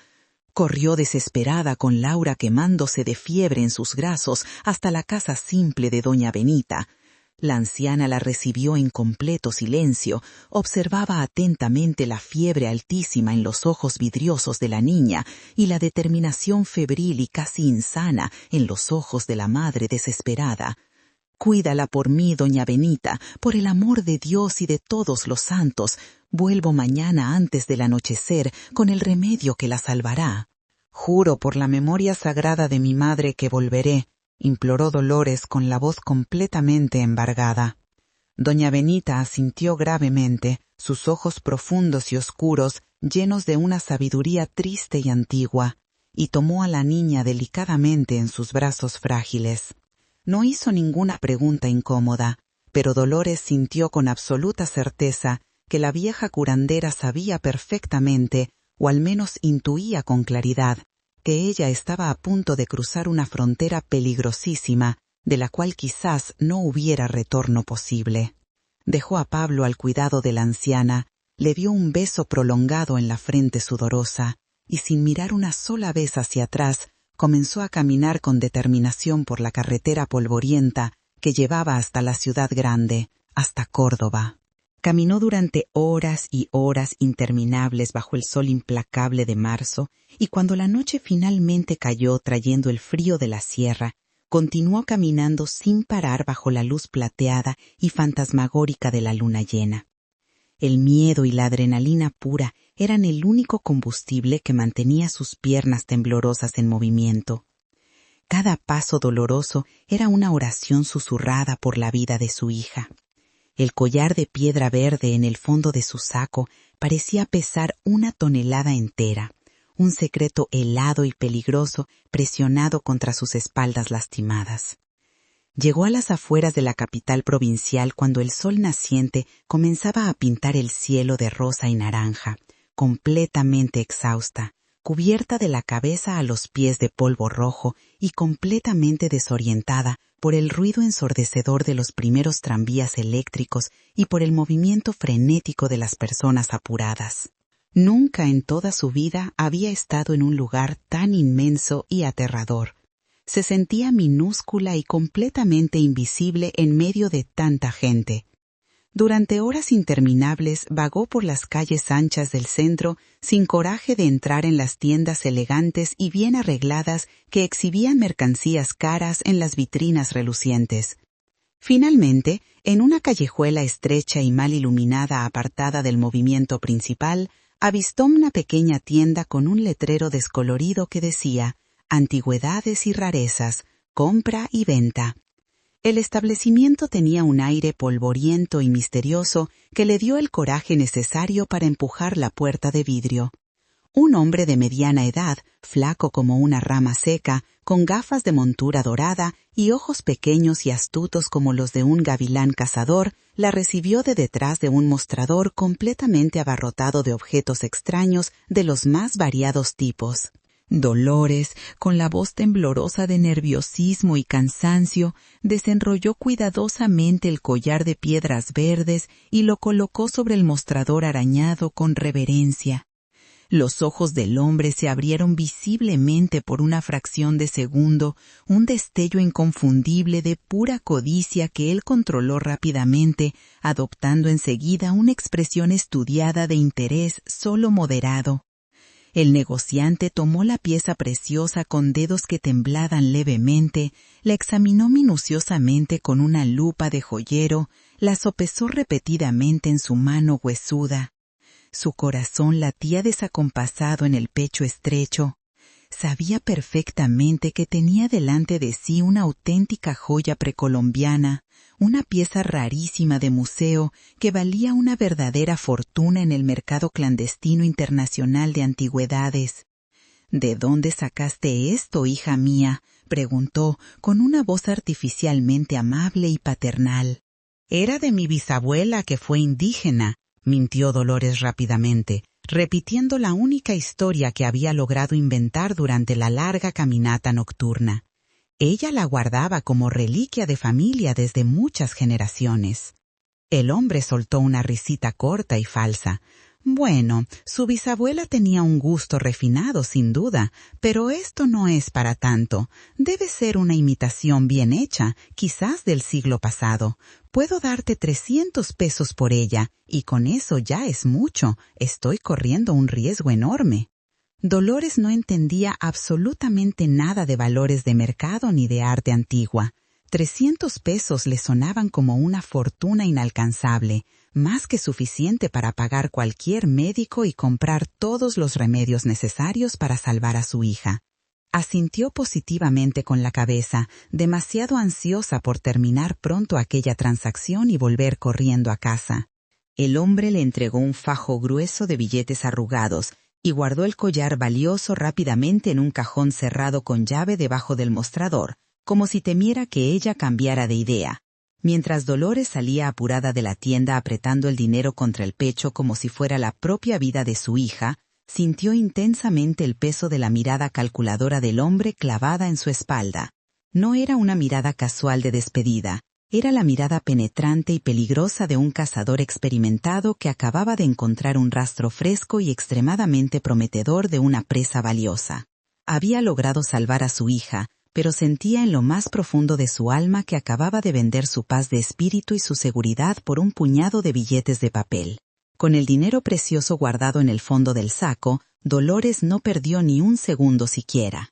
Corrió desesperada con Laura quemándose de fiebre en sus brazos hasta la casa simple de doña Benita. La anciana la recibió en completo silencio, observaba atentamente la fiebre altísima en los ojos vidriosos de la niña y la determinación febril y casi insana en los ojos de la madre desesperada. «Cuídala por mí, doña Benita, por el amor de Dios y de todos los santos. Vuelvo mañana antes del anochecer con el remedio que la salvará». «Juro por la memoria sagrada de mi madre que volveré», imploró Dolores con la voz completamente embargada. Doña Benita asintió gravemente, sus ojos profundos y oscuros, llenos de una sabiduría triste y antigua, y tomó a la niña delicadamente en sus brazos frágiles. No hizo ninguna pregunta incómoda, pero Dolores sintió con absoluta certeza que la vieja curandera sabía perfectamente, o al menos intuía con claridad, que ella estaba a punto de cruzar una frontera peligrosísima, de la cual quizás no hubiera retorno posible. Dejó a Pablo al cuidado de la anciana, le dio un beso prolongado en la frente sudorosa, y sin mirar una sola vez hacia atrás, comenzó a caminar con determinación por la carretera polvorienta que llevaba hasta la ciudad grande, hasta Córdoba. Caminó durante horas y horas interminables bajo el sol implacable de marzo, y cuando la noche finalmente cayó trayendo el frío de la sierra, continuó caminando sin parar bajo la luz plateada y fantasmagórica de la luna llena. El miedo y la adrenalina pura eran el único combustible que mantenía sus piernas temblorosas en movimiento. Cada paso doloroso era una oración susurrada por la vida de su hija. El collar de piedra verde en el fondo de su saco parecía pesar 1 tonelada entera, un secreto helado y peligroso presionado contra sus espaldas lastimadas. Llegó a las afueras de la capital provincial cuando el sol naciente comenzaba a pintar el cielo de rosa y naranja, completamente exhausta, cubierta de la cabeza a los pies de polvo rojo y completamente desorientada por el ruido ensordecedor de los primeros tranvías eléctricos y por el movimiento frenético de las personas apuradas. Nunca en toda su vida había estado en un lugar tan inmenso y aterrador. Se sentía minúscula y completamente invisible en medio de tanta gente. Durante horas interminables vagó por las calles anchas del centro sin coraje de entrar en las tiendas elegantes y bien arregladas que exhibían mercancías caras en las vitrinas relucientes. Finalmente, en una callejuela estrecha y mal iluminada apartada del movimiento principal, avistó una pequeña tienda con un letrero descolorido que decía «Antigüedades y rarezas, compra y venta». El establecimiento tenía un aire polvoriento y misterioso que le dio el coraje necesario para empujar la puerta de vidrio. Un hombre de mediana edad, flaco como una rama seca, con gafas de montura dorada y ojos pequeños y astutos como los de un gavilán cazador, la recibió de detrás de un mostrador completamente abarrotado de objetos extraños de los más variados tipos. Dolores, con la voz temblorosa de nerviosismo y cansancio, desenrolló cuidadosamente el collar de piedras verdes y lo colocó sobre el mostrador arañado con reverencia. Los ojos del hombre se abrieron visiblemente por una fracción de segundo, un destello inconfundible de pura codicia que él controló rápidamente, adoptando enseguida una expresión estudiada de interés solo moderado. El negociante tomó la pieza preciosa con dedos que temblaban levemente, la examinó minuciosamente con una lupa de joyero, la sopesó repetidamente en su mano huesuda. Su corazón latía desacompasado en el pecho estrecho. Sabía perfectamente que tenía delante de sí una auténtica joya precolombiana, una pieza rarísima de museo que valía una verdadera fortuna en el mercado clandestino internacional de antigüedades. «¿De dónde sacaste esto, hija mía?», preguntó con una voz artificialmente amable y paternal. «Era de mi bisabuela, que fue indígena», mintió Dolores rápidamente, repitiendo la única historia que había logrado inventar durante la larga caminata nocturna. Ella la guardaba como reliquia de familia desde muchas generaciones. El hombre soltó una risita corta y falsa. Bueno, su bisabuela tenía un gusto refinado, sin duda, pero esto no es para tanto. Debe ser una imitación bien hecha, quizás del siglo pasado. Puedo darte 300 pesos por ella, y con eso ya es mucho. Estoy corriendo un riesgo enorme. Dolores no entendía absolutamente nada de valores de mercado ni de arte antigua. 300 pesos le sonaban como una fortuna inalcanzable, más que suficiente para pagar cualquier médico y comprar todos los remedios necesarios para salvar a su hija. Asintió positivamente con la cabeza, demasiado ansiosa por terminar pronto aquella transacción y volver corriendo a casa. El hombre le entregó un fajo grueso de billetes arrugados y guardó el collar valioso rápidamente en un cajón cerrado con llave debajo del mostrador, como si temiera que ella cambiara de idea. Mientras Dolores salía apurada de la tienda apretando el dinero contra el pecho como si fuera la propia vida de su hija, sintió intensamente el peso de la mirada calculadora del hombre clavada en su espalda. No era una mirada casual de despedida, era la mirada penetrante y peligrosa de un cazador experimentado que acababa de encontrar un rastro fresco y extremadamente prometedor de una presa valiosa. Había logrado salvar a su hija, pero sentía en lo más profundo de su alma que acababa de vender su paz de espíritu y su seguridad por un puñado de billetes de papel. Con el dinero precioso guardado en el fondo del saco, Dolores no perdió ni un segundo siquiera.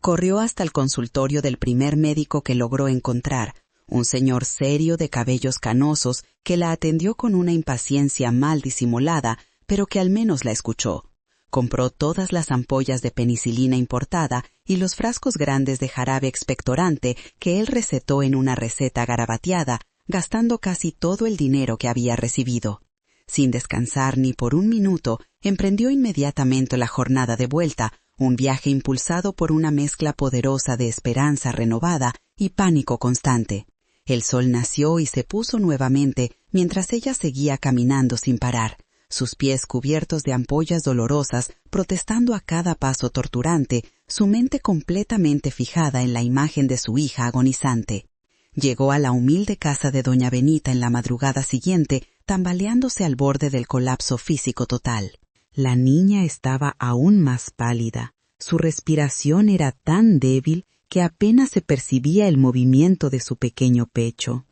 Corrió hasta el consultorio del primer médico que logró encontrar, un señor serio de cabellos canosos que la atendió con una impaciencia mal disimulada, pero que al menos la escuchó. Compró todas las ampollas de penicilina importada y los frascos grandes de jarabe expectorante que él recetó en una receta garabateada, gastando casi todo el dinero que había recibido. Sin descansar ni por un minuto, emprendió inmediatamente la jornada de vuelta, un viaje impulsado por una mezcla poderosa de esperanza renovada y pánico constante. El sol nació y se puso nuevamente mientras ella seguía caminando sin parar, sus pies cubiertos de ampollas dolorosas, protestando a cada paso torturante, su mente completamente fijada en la imagen de su hija agonizante. Llegó a la humilde casa de doña Benita en la madrugada siguiente, tambaleándose al borde del colapso físico total. La niña estaba aún más pálida. Su respiración era tan débil que apenas se percibía el movimiento de su pequeño pecho.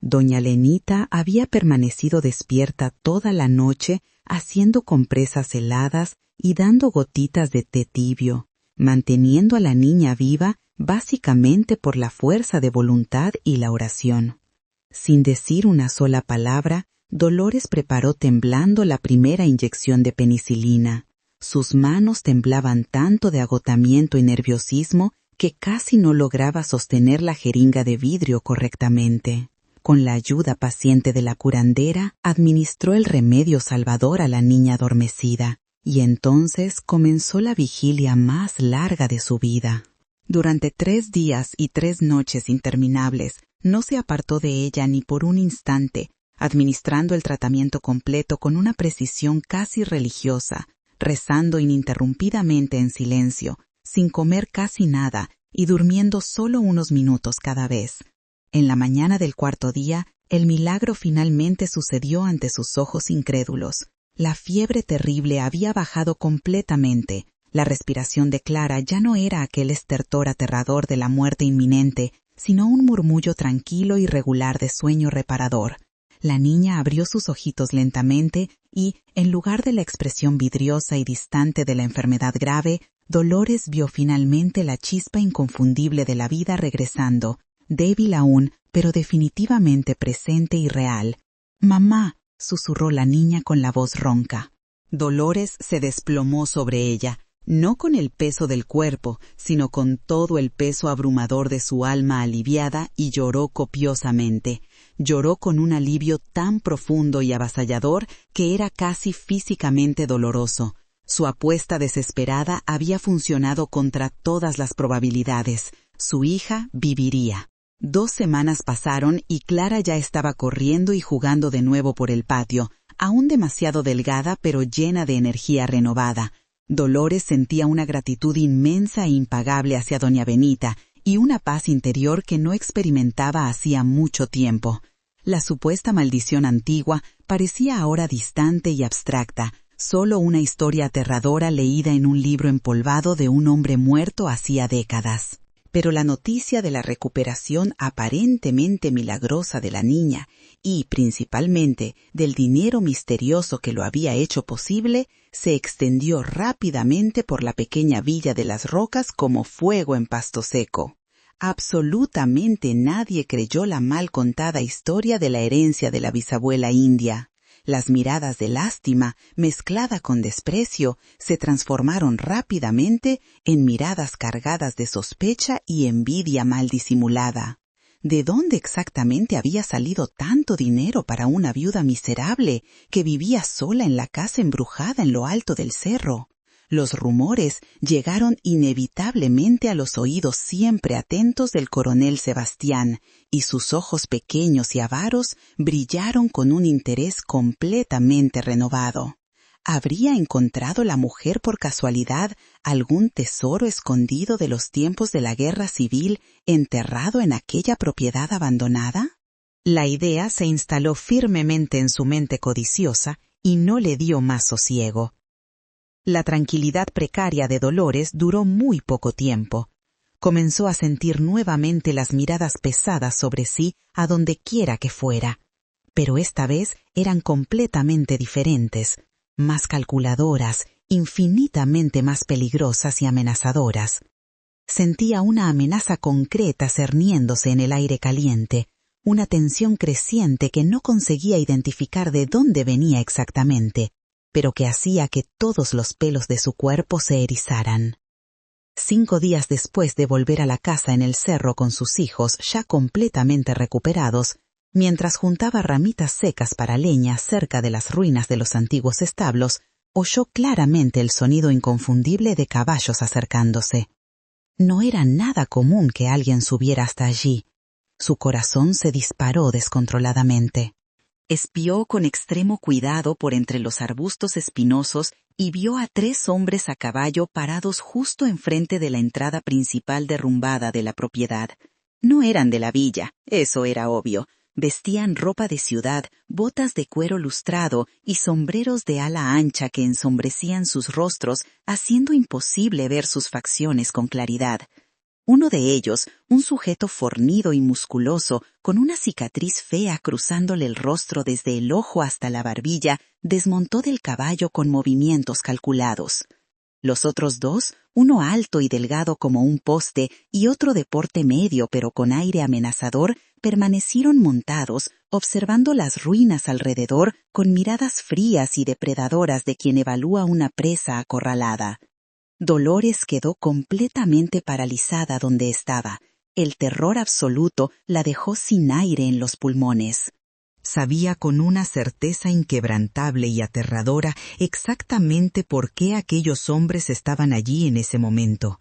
Doña Lenita había permanecido despierta toda la noche haciendo compresas heladas y dando gotitas de té tibio, manteniendo a la niña viva básicamente por la fuerza de voluntad y la oración. Sin decir una sola palabra, Dolores preparó temblando la primera inyección de penicilina. Sus manos temblaban tanto de agotamiento y nerviosismo que casi no lograba sostener la jeringa de vidrio correctamente. Con la ayuda paciente de la curandera, administró el remedio salvador a la niña adormecida, y entonces comenzó la vigilia más larga de su vida. Durante 3 días y 3 noches interminables, no se apartó de ella ni por un instante, administrando el tratamiento completo con una precisión casi religiosa, rezando ininterrumpidamente en silencio, sin comer casi nada y durmiendo solo unos minutos cada vez. En la mañana del 4.º día, el milagro finalmente sucedió ante sus ojos incrédulos. La fiebre terrible había bajado completamente. La respiración de Clara ya no era aquel estertor aterrador de la muerte inminente, sino un murmullo tranquilo y regular de sueño reparador. La niña abrió sus ojitos lentamente y, en lugar de la expresión vidriosa y distante de la enfermedad grave, Dolores vio finalmente la chispa inconfundible de la vida regresando, débil aún, pero definitivamente presente y real. «Mamá», susurró la niña con la voz ronca. Dolores se desplomó sobre ella, no con el peso del cuerpo, sino con todo el peso abrumador de su alma aliviada, y lloró copiosamente. Lloró con un alivio tan profundo y avasallador que era casi físicamente doloroso. Su apuesta desesperada había funcionado contra todas las probabilidades. Su hija viviría. 2 semanas pasaron y Clara ya estaba corriendo y jugando de nuevo por el patio, aún demasiado delgada pero llena de energía renovada. Dolores sentía una gratitud inmensa e impagable hacia doña Benita y una paz interior que no experimentaba hacía mucho tiempo. La supuesta maldición antigua parecía ahora distante y abstracta, solo una historia aterradora leída en un libro empolvado de un hombre muerto hacía décadas. Pero la noticia de la recuperación aparentemente milagrosa de la niña y, principalmente, del dinero misterioso que lo había hecho posible, se extendió rápidamente por la pequeña villa de las Rocas como fuego en pasto seco. Absolutamente nadie creyó la mal contada historia de la herencia de la bisabuela india. Las miradas de lástima, mezclada con desprecio, se transformaron rápidamente en miradas cargadas de sospecha y envidia mal disimulada. ¿De dónde exactamente había salido tanto dinero para una viuda miserable que vivía sola en la casa embrujada en lo alto del cerro? Los rumores llegaron inevitablemente a los oídos siempre atentos del coronel Sebastián, y sus ojos pequeños y avaros brillaron con un interés completamente renovado. ¿Habría encontrado la mujer por casualidad algún tesoro escondido de los tiempos de la guerra civil enterrado en aquella propiedad abandonada? La idea se instaló firmemente en su mente codiciosa y no le dio más sosiego. La tranquilidad precaria de Dolores duró muy poco tiempo. Comenzó a sentir nuevamente las miradas pesadas sobre sí a donde quiera que fuera. Pero esta vez eran completamente diferentes, más calculadoras, infinitamente más peligrosas y amenazadoras. Sentía una amenaza concreta cerniéndose en el aire caliente, una tensión creciente que no conseguía identificar de dónde venía exactamente, pero que hacía que todos los pelos de su cuerpo se erizaran. 5 días después de volver a la casa en el cerro con sus hijos ya completamente recuperados, mientras juntaba ramitas secas para leña cerca de las ruinas de los antiguos establos, oyó claramente el sonido inconfundible de caballos acercándose. No era nada común que alguien subiera hasta allí. Su corazón se disparó descontroladamente. Espió con extremo cuidado por entre los arbustos espinosos y vio a 3 hombres a caballo parados justo enfrente de la entrada principal derrumbada de la propiedad. No eran de la villa, eso era obvio. Vestían ropa de ciudad, botas de cuero lustrado y sombreros de ala ancha que ensombrecían sus rostros, haciendo imposible ver sus facciones con claridad. Uno de ellos, un sujeto fornido y musculoso, con una cicatriz fea cruzándole el rostro desde el ojo hasta la barbilla, desmontó del caballo con movimientos calculados. Los otros 2, uno alto y delgado como un poste y otro de porte medio pero con aire amenazador, permanecieron montados, observando las ruinas alrededor con miradas frías y depredadoras de quien evalúa una presa acorralada. Dolores quedó completamente paralizada donde estaba. El terror absoluto la dejó sin aire en los pulmones. Sabía con una certeza inquebrantable y aterradora exactamente por qué aquellos hombres estaban allí en ese momento.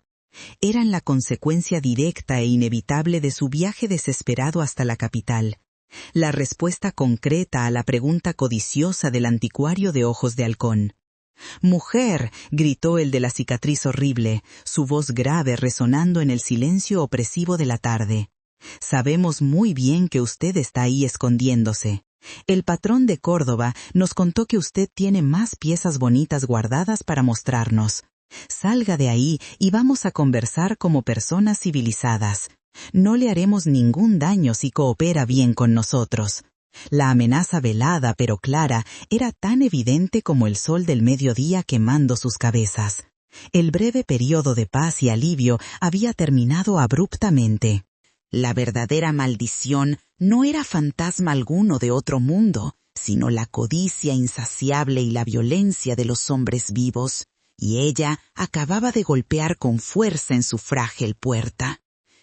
Eran la consecuencia directa e inevitable de su viaje desesperado hasta la capital. La respuesta concreta a la pregunta codiciosa del anticuario de ojos de halcón. «¡Mujer!», gritó el de la cicatriz horrible, su voz grave resonando en el silencio opresivo de la tarde. «Sabemos muy bien que usted está ahí escondiéndose. El patrón de Córdoba nos contó que usted tiene más piezas bonitas guardadas para mostrarnos. Salga de ahí y vamos a conversar como personas civilizadas. No le haremos ningún daño si coopera bien con nosotros». La amenaza velada pero clara era tan evidente como el sol del mediodía quemando sus cabezas. El breve período de paz y alivio había terminado abruptamente. La verdadera maldición no era fantasma alguno de otro mundo, sino la codicia insaciable y la violencia de los hombres vivos, y ella acababa de golpear con fuerza en su frágil puerta.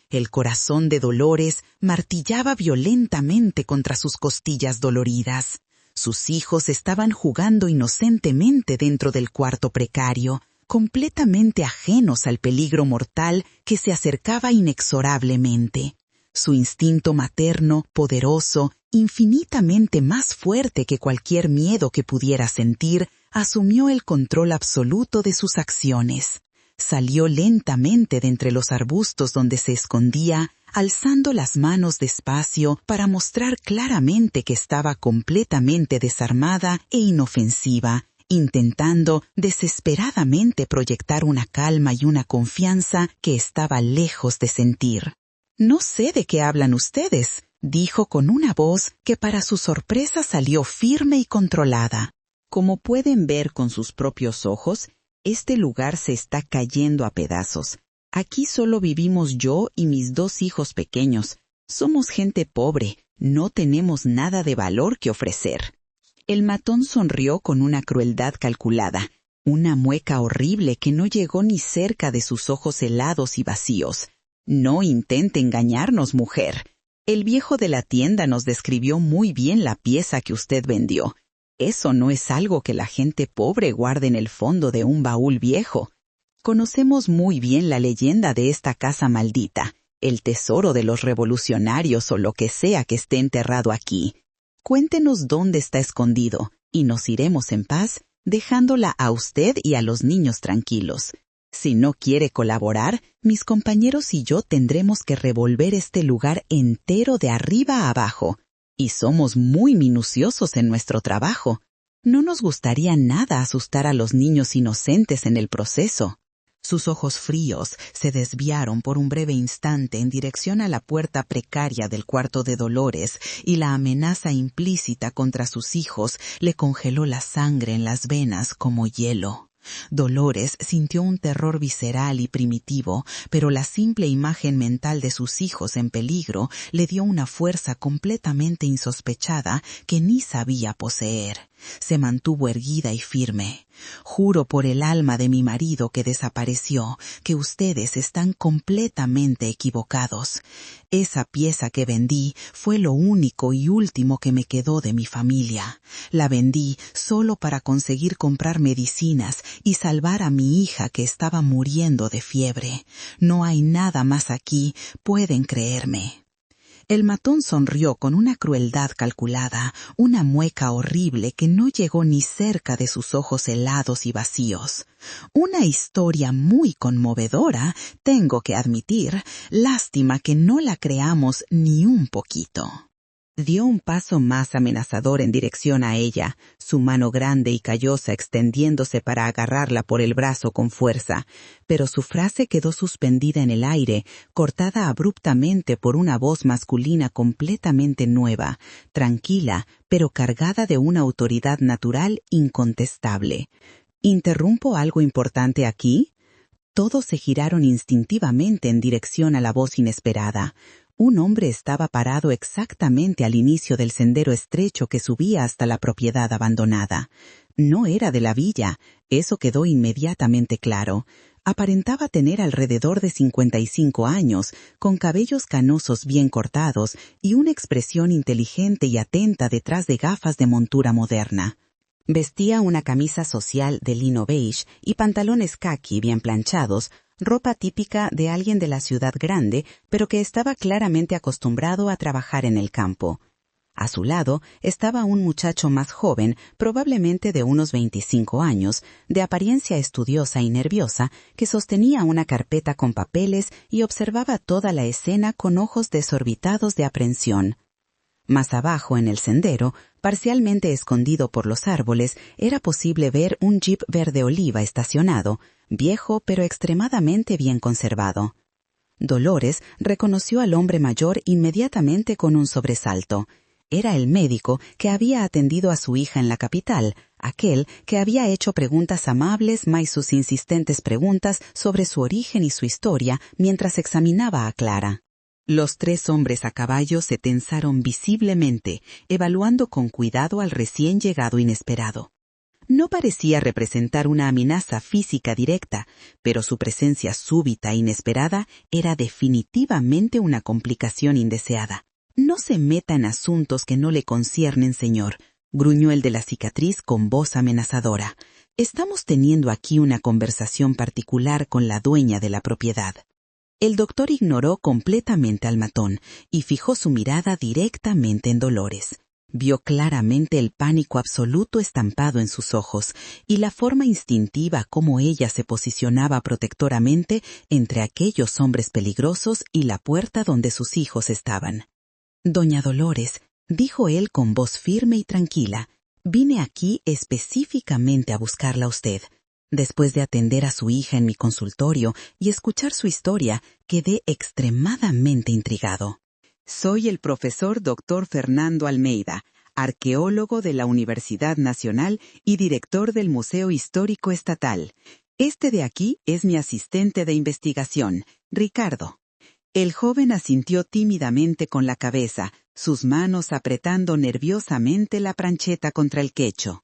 El corazón de Dolores martillaba violentamente contra sus costillas doloridas. Sus hijos estaban jugando inocentemente dentro del cuarto precario, completamente ajenos al peligro mortal que se acercaba inexorablemente. Su instinto materno, poderoso, infinitamente más fuerte que cualquier miedo que pudiera sentir, asumió el control absoluto de sus acciones. Salió lentamente de entre los arbustos donde se escondía, alzando las manos despacio para mostrar claramente que estaba completamente desarmada e inofensiva, intentando desesperadamente proyectar una calma y una confianza que estaba lejos de sentir. «No sé de qué hablan ustedes», dijo con una voz que para su sorpresa salió firme y controlada. «Como pueden ver con sus propios ojos, este lugar se está cayendo a pedazos. Aquí solo vivimos yo y mis 2 hijos pequeños. Somos gente pobre, no tenemos nada de valor que ofrecer». El matón sonrió con una crueldad calculada, una mueca horrible que no llegó ni cerca de sus ojos helados y vacíos. «No intente engañarnos, mujer. El viejo de la tienda nos describió muy bien la pieza que usted vendió. Eso no es algo que la gente pobre guarde en el fondo de un baúl viejo. Conocemos muy bien la leyenda de esta casa maldita, el tesoro de los revolucionarios o lo que sea que esté enterrado aquí. Cuéntenos dónde está escondido, y nos iremos en paz, dejándola a usted y a los niños tranquilos. Si no quiere colaborar, mis compañeros y yo tendremos que revolver este lugar entero de arriba a abajo. Y somos muy minuciosos en nuestro trabajo. No nos gustaría nada asustar a los niños inocentes en el proceso». Sus ojos fríos se desviaron por un breve instante en dirección a la puerta precaria del cuarto de Dolores, y la amenaza implícita contra sus hijos le congeló la sangre en las venas como hielo. Dolores sintió un terror visceral y primitivo, pero la simple imagen mental de sus hijos en peligro le dio una fuerza completamente insospechada que ni sabía poseer. Se mantuvo erguida y firme. Juro por el alma de mi marido que desapareció, que ustedes están completamente equivocados. Esa pieza que vendí fue lo único y último que me quedó de mi familia. La vendí solo para conseguir comprar medicinas y salvar a mi hija que estaba muriendo de fiebre. No hay nada más aquí, pueden creerme. El matón sonrió con una crueldad calculada, una mueca horrible que no llegó ni cerca de sus ojos helados y vacíos. Una historia muy conmovedora, tengo que admitir. Lástima que no la creamos ni un poquito. Dio un paso más amenazador en dirección a ella, su mano grande y callosa extendiéndose para agarrarla por el brazo con fuerza, pero su frase quedó suspendida en el aire, cortada abruptamente por una voz masculina completamente nueva, tranquila, pero cargada de una autoridad natural incontestable. ¿Interrumpo algo importante aquí? Todos se giraron instintivamente en dirección a la voz inesperada. Un hombre estaba parado exactamente al inicio del sendero estrecho que subía hasta la propiedad abandonada. No era de la villa, eso quedó inmediatamente claro. Aparentaba tener alrededor de 55 años, con cabellos canosos bien cortados y una expresión inteligente y atenta detrás de gafas de montura moderna. Vestía una camisa social de lino beige y pantalones caqui bien planchados, ropa típica de alguien de la ciudad grande, pero que estaba claramente acostumbrado a trabajar en el campo. A su lado estaba un muchacho más joven, probablemente de unos 25 años, de apariencia estudiosa y nerviosa, que sostenía una carpeta con papeles y observaba toda la escena con ojos desorbitados de aprensión. Más abajo en el sendero, parcialmente escondido por los árboles, era posible ver un jeep verde oliva estacionado, viejo pero extremadamente bien conservado. Dolores reconoció al hombre mayor inmediatamente con un sobresalto. Era el médico que había atendido a su hija en la capital, aquel que había hecho preguntas amables más sus insistentes preguntas sobre su origen y su historia mientras examinaba a Clara. Los tres hombres a caballo se tensaron visiblemente, evaluando con cuidado al recién llegado inesperado. No parecía representar una amenaza física directa, pero su presencia súbita e inesperada era definitivamente una complicación indeseada. «No se meta en asuntos que no le conciernen, señor», gruñó el de la cicatriz con voz amenazadora. «Estamos teniendo aquí una conversación particular con la dueña de la propiedad». El doctor ignoró completamente al matón y fijó su mirada directamente en Dolores. Vio claramente el pánico absoluto estampado en sus ojos y la forma instintiva como ella se posicionaba protectoramente entre aquellos hombres peligrosos y la puerta donde sus hijos estaban. «Doña Dolores», dijo él con voz firme y tranquila, «vine aquí específicamente a buscarla a usted». Después de atender a su hija en mi consultorio y escuchar su historia, quedé extremadamente intrigado. Soy el profesor Dr. Fernando Almeida, arqueólogo de la Universidad Nacional y director del Museo Histórico Estatal. Este de aquí es mi asistente de investigación, Ricardo. El joven asintió tímidamente con la cabeza, sus manos apretando nerviosamente la prancheta contra el quecho.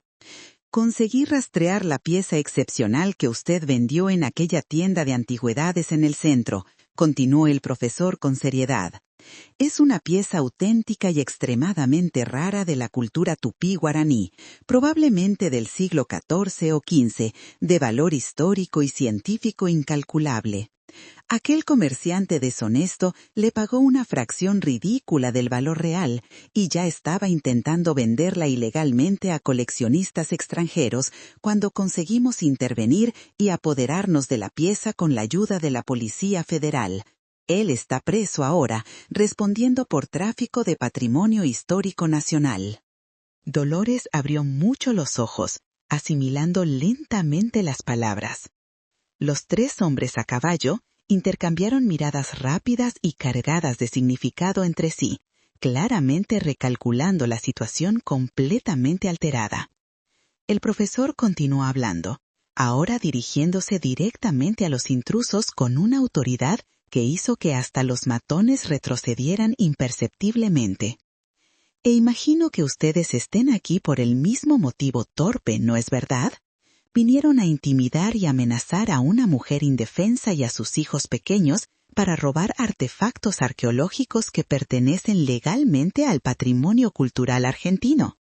Conseguí rastrear la pieza excepcional que usted vendió en aquella tienda de antigüedades en el centro, continuó el profesor con seriedad. Es una pieza auténtica y extremadamente rara de la cultura tupí-guaraní, probablemente del siglo XIV o XV, de valor histórico y científico incalculable. Aquel comerciante deshonesto le pagó una fracción ridícula del valor real y ya estaba intentando venderla ilegalmente a coleccionistas extranjeros cuando conseguimos intervenir y apoderarnos de la pieza con la ayuda de la Policía Federal. Él está preso ahora, respondiendo por tráfico de patrimonio histórico nacional. Dolores abrió mucho los ojos, asimilando lentamente las palabras. Los tres hombres a caballo intercambiaron miradas rápidas y cargadas de significado entre sí, claramente recalculando la situación completamente alterada. El profesor continuó hablando, ahora dirigiéndose directamente a los intrusos con una autoridad que hizo que hasta los matones retrocedieran imperceptiblemente. E imagino que ustedes estén aquí por el mismo motivo torpe, ¿no es verdad? Vinieron a intimidar y amenazar a una mujer indefensa y a sus hijos pequeños para robar artefactos arqueológicos que pertenecen legalmente al patrimonio cultural argentino.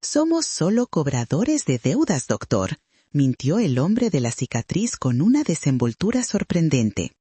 Somos solo cobradores de deudas, doctor, mintió el hombre de la cicatriz con una desenvoltura sorprendente.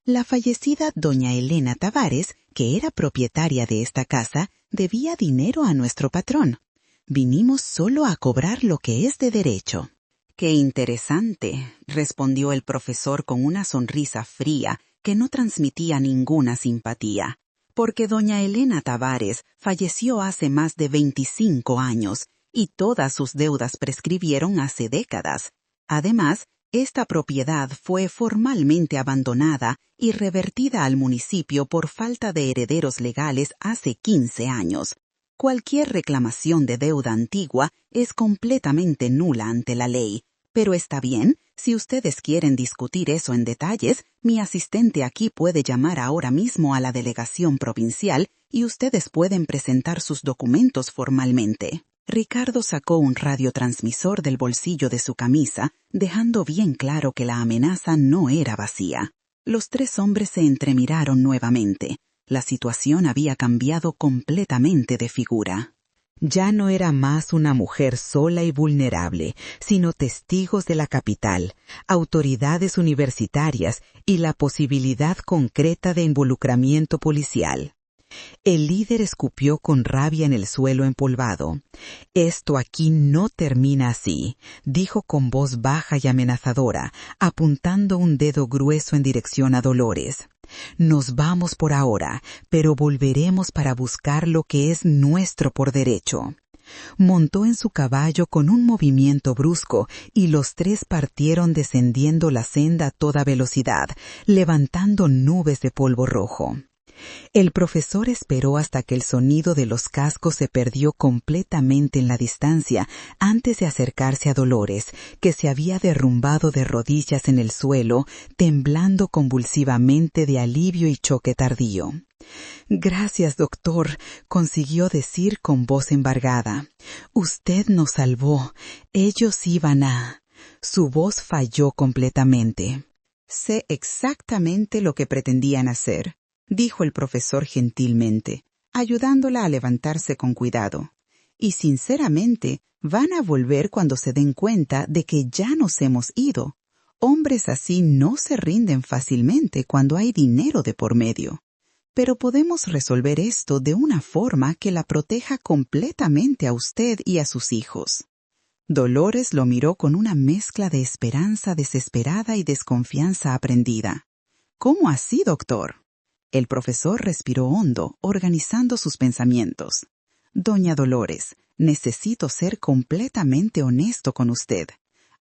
La fallecida doña Elena Tavares, que era propietaria de esta casa, debía dinero a nuestro patrón. Vinimos solo a cobrar lo que es de derecho. ¡Qué interesante!, respondió el profesor con una sonrisa fría que no transmitía ninguna simpatía. Porque doña Elena Tavares falleció hace más de 25 años y todas sus deudas prescribieron hace décadas. Además, esta propiedad fue formalmente abandonada y revertida al municipio por falta de herederos legales hace 15 años. Cualquier reclamación de deuda antigua es completamente nula ante la ley. Pero está bien, si ustedes quieren discutir eso en detalles, mi asistente aquí puede llamar ahora mismo a la delegación provincial y ustedes pueden presentar sus documentos formalmente. Ricardo sacó un radiotransmisor del bolsillo de su camisa, dejando bien claro que la amenaza no era vacía. Los tres hombres se entremiraron nuevamente. La situación había cambiado completamente de figura. Ya no era más una mujer sola y vulnerable, sino testigos de la capital, autoridades universitarias y la posibilidad concreta de involucramiento policial. El líder escupió con rabia en el suelo empolvado. «Esto aquí no termina así», dijo con voz baja y amenazadora, apuntando un dedo grueso en dirección a Dolores. «Nos vamos por ahora, pero volveremos para buscar lo que es nuestro por derecho». Montó en su caballo con un movimiento brusco y los tres partieron descendiendo la senda a toda velocidad, levantando nubes de polvo rojo. El profesor esperó hasta que el sonido de los cascos se perdió completamente en la distancia antes de acercarse a Dolores, que se había derrumbado de rodillas en el suelo, temblando convulsivamente de alivio y choque tardío. «Gracias, doctor», consiguió decir con voz embargada. «Usted nos salvó. Ellos iban a...» Su voz falló completamente. «Sé exactamente lo que pretendían hacer», dijo el profesor gentilmente, ayudándola a levantarse con cuidado. «Y sinceramente, van a volver cuando se den cuenta de que ya nos hemos ido. Hombres así no se rinden fácilmente cuando hay dinero de por medio. Pero podemos resolver esto de una forma que la proteja completamente a usted y a sus hijos». Dolores lo miró con una mezcla de esperanza desesperada y desconfianza aprendida. «¿Cómo así, doctor?». El profesor respiró hondo, organizando sus pensamientos. «Doña Dolores, necesito ser completamente honesto con usted.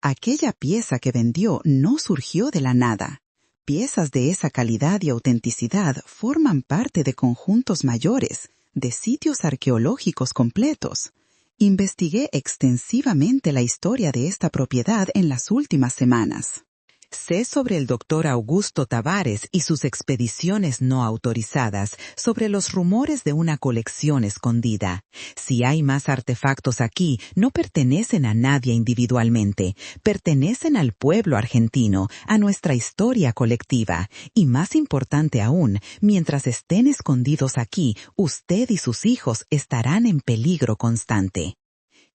Aquella pieza que vendió no surgió de la nada. Piezas de esa calidad y autenticidad forman parte de conjuntos mayores, de sitios arqueológicos completos. Investigué extensivamente la historia de esta propiedad en las últimas semanas. Sé sobre el doctor Augusto Tavares y sus expediciones no autorizadas, sobre los rumores de una colección escondida. Si hay más artefactos aquí, no pertenecen a nadie individualmente, pertenecen al pueblo argentino, a nuestra historia colectiva. Y más importante aún, mientras estén escondidos aquí, usted y sus hijos estarán en peligro constante».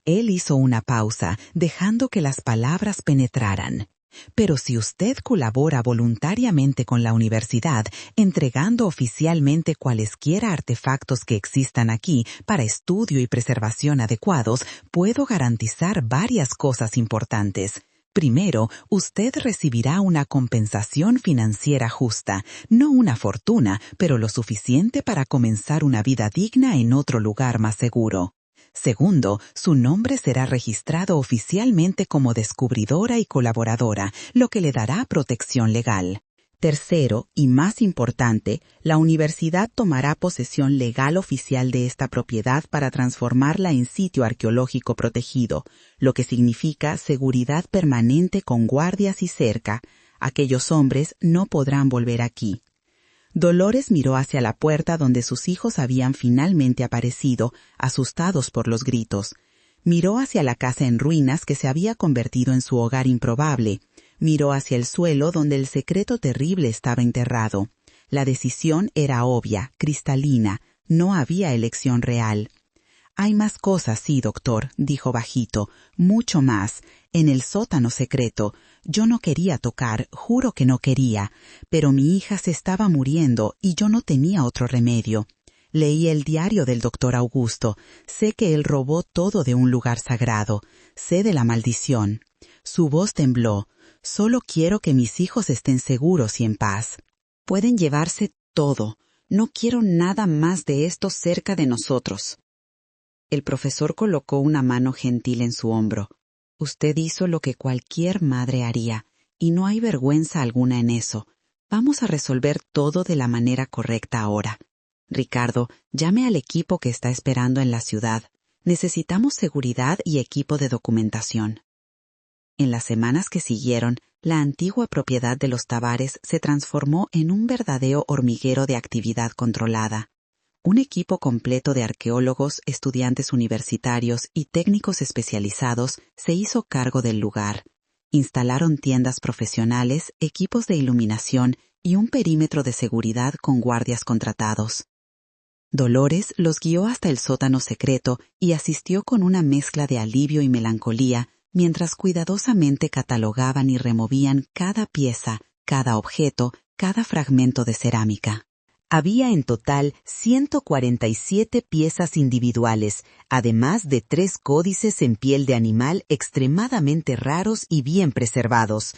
Él hizo una pausa, dejando que las palabras penetraran. «Pero si usted colabora voluntariamente con la universidad, entregando oficialmente cualesquiera artefactos que existan aquí para estudio y preservación adecuados, puedo garantizar varias cosas importantes. Primero, usted recibirá una compensación financiera justa, no una fortuna, pero lo suficiente para comenzar una vida digna en otro lugar más seguro. Segundo, su nombre será registrado oficialmente como descubridora y colaboradora, lo que le dará protección legal. Tercero, y más importante, la universidad tomará posesión legal oficial de esta propiedad para transformarla en sitio arqueológico protegido, lo que significa seguridad permanente con guardias y cerca. Aquellos hombres no podrán volver aquí. Dolores miró hacia la puerta donde sus hijos habían finalmente aparecido, asustados por los gritos. Miró hacia la casa en ruinas que se había convertido en su hogar improbable. Miró hacia el suelo donde el secreto terrible estaba enterrado. La decisión era obvia, cristalina. No había elección real. «Hay más cosas, sí, doctor», dijo bajito, «mucho más. En el sótano secreto. Yo no quería tocar, juro que no quería. Pero mi hija se estaba muriendo y yo no tenía otro remedio. Leí el diario del doctor Augusto. Sé que él robó todo de un lugar sagrado. Sé de la maldición». Su voz tembló. «Solo quiero que mis hijos estén seguros y en paz. Pueden llevarse todo. No quiero nada más de esto cerca de nosotros». El profesor colocó una mano gentil en su hombro. «Usted hizo lo que cualquier madre haría, y no hay vergüenza alguna en eso. Vamos a resolver todo de la manera correcta ahora. Ricardo, llame al equipo que está esperando en la ciudad. Necesitamos seguridad y equipo de documentación». En las semanas que siguieron, la antigua propiedad de los Tavares se transformó en un verdadero hormiguero de actividad controlada. Un equipo completo de arqueólogos, estudiantes universitarios y técnicos especializados se hizo cargo del lugar. Instalaron tiendas profesionales, equipos de iluminación y un perímetro de seguridad con guardias contratados. Dolores los guió hasta el sótano secreto y asistió con una mezcla de alivio y melancolía mientras cuidadosamente catalogaban y removían cada pieza, cada objeto, cada fragmento de cerámica. Había en total 147 piezas individuales, además de 3 códices en piel de animal extremadamente raros y bien preservados.